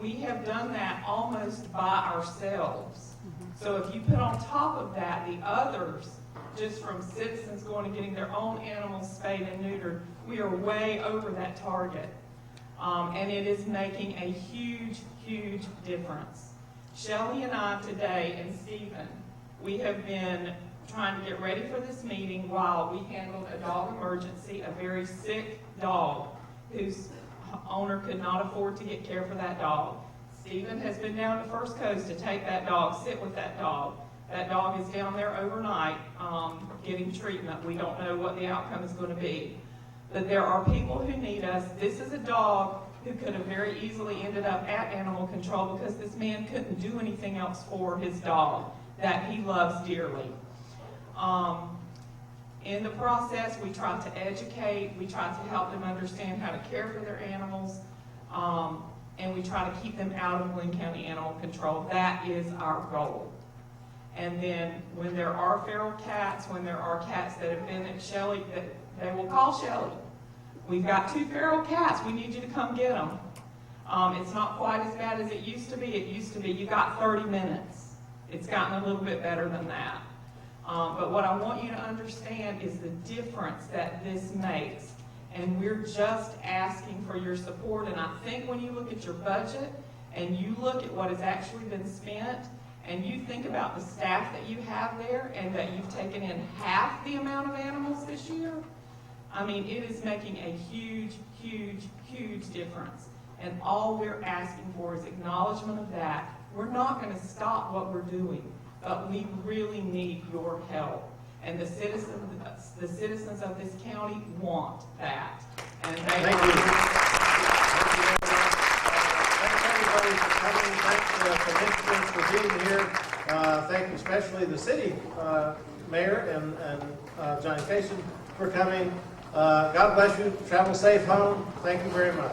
We have done that almost by ourselves. So if you put on top of that the others, just from citizens going and getting their own animals spayed and neutered, we are way over that target. And it is making a huge, huge difference. Shelley and I today, and Stephen, we have been trying to get ready for this meeting while we handled a dog emergency, a very sick dog whose owner could not afford to get care for that dog. Stephen has been down to First Coast to take that dog, sit with that dog. That dog is down there overnight getting treatment. We don't know what the outcome is going to be. But there are people who need us. This is a dog who could have very easily ended up at animal control because this man couldn't do anything else for his dog that he loves dearly. In the process, we try to educate, we try to help them understand how to care for their animals, and we try to keep them out of Glenn County Animal Control. That is our goal. And then when there are feral cats, when there are cats that have been at Shelley, they will call Shelley. We've got 2 feral cats. We need you to come get them. It's not quite as bad as it used to be. It used to be you got 30 minutes. It's gotten a little bit better than that. But what I want you to understand is the difference that this makes. And we're just asking for your support. And I think when you look at your budget and you look at what has actually been spent, and you think about the staff that you have there and that you've taken in half the amount of animals this year, I mean, it is making a huge, huge, huge difference. And all we're asking for is acknowledgement of that. We're not going to stop what we're doing, but we really need your help. And the citizens of this county want that. And they Thank you. Thanks everybody for coming. Thanks commissioners for being here. Thank you especially the city mayor and John Cason for coming. God bless you. Travel safe home. Thank you very much.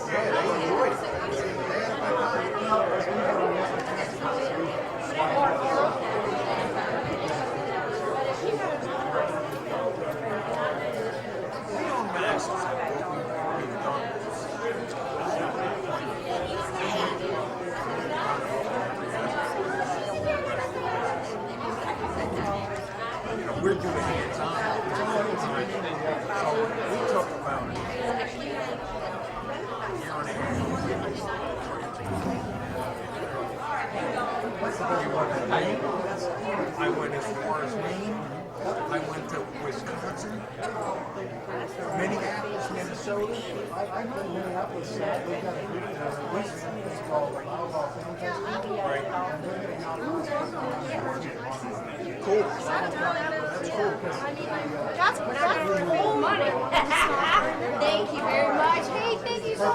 Yeah, we're doing hands-on. So we took about a year and a half. I went as far as Maine. I went to Wisconsin, Minneapolis, Minnesota. I've been to Minneapolis. We've got a group it's called Loudball Film Festival. Right. Cool. That's cool. That's cool money. Thank you very much. Hey, thank you so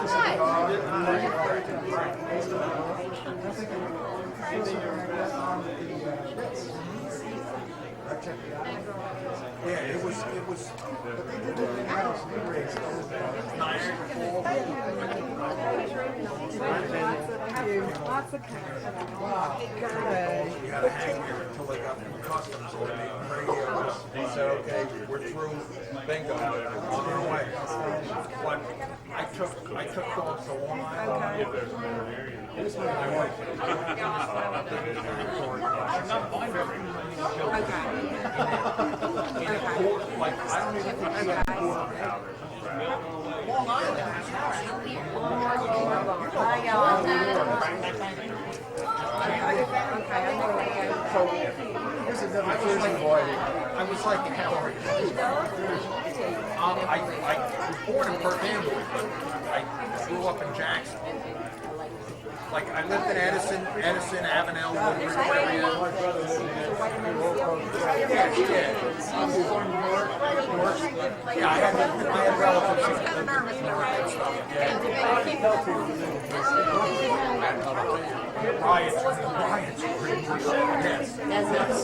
Yeah, it was, but they did it in house. They raised Niagara Falls. Lots of cars. Wow. You had to hang there until they got through customs and they radios. They said, okay, we're through. Bingo. On our way. But I took dogs to Long Island. This was my wife. Like, I don't even think she had a quarter pound. Long Island. So, here's another Jersey boy. I was like, how are you? I was born in Perth Amboy, but I grew up in Jackson. Like, I lived in Edison, Avenel, Woodbridge area. Yeah, I had relatives who lived in North and stuff. Riots. Yes.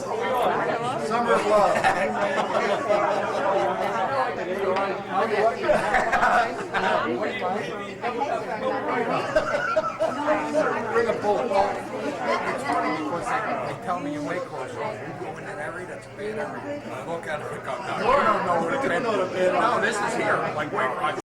Summer of love. Bring a bullet. It's funny because they tell me in Lake Coast, you go in that area, that's a bad area. I look at it and go, no, you don't know what it is. No, this is here, like Wake Rock.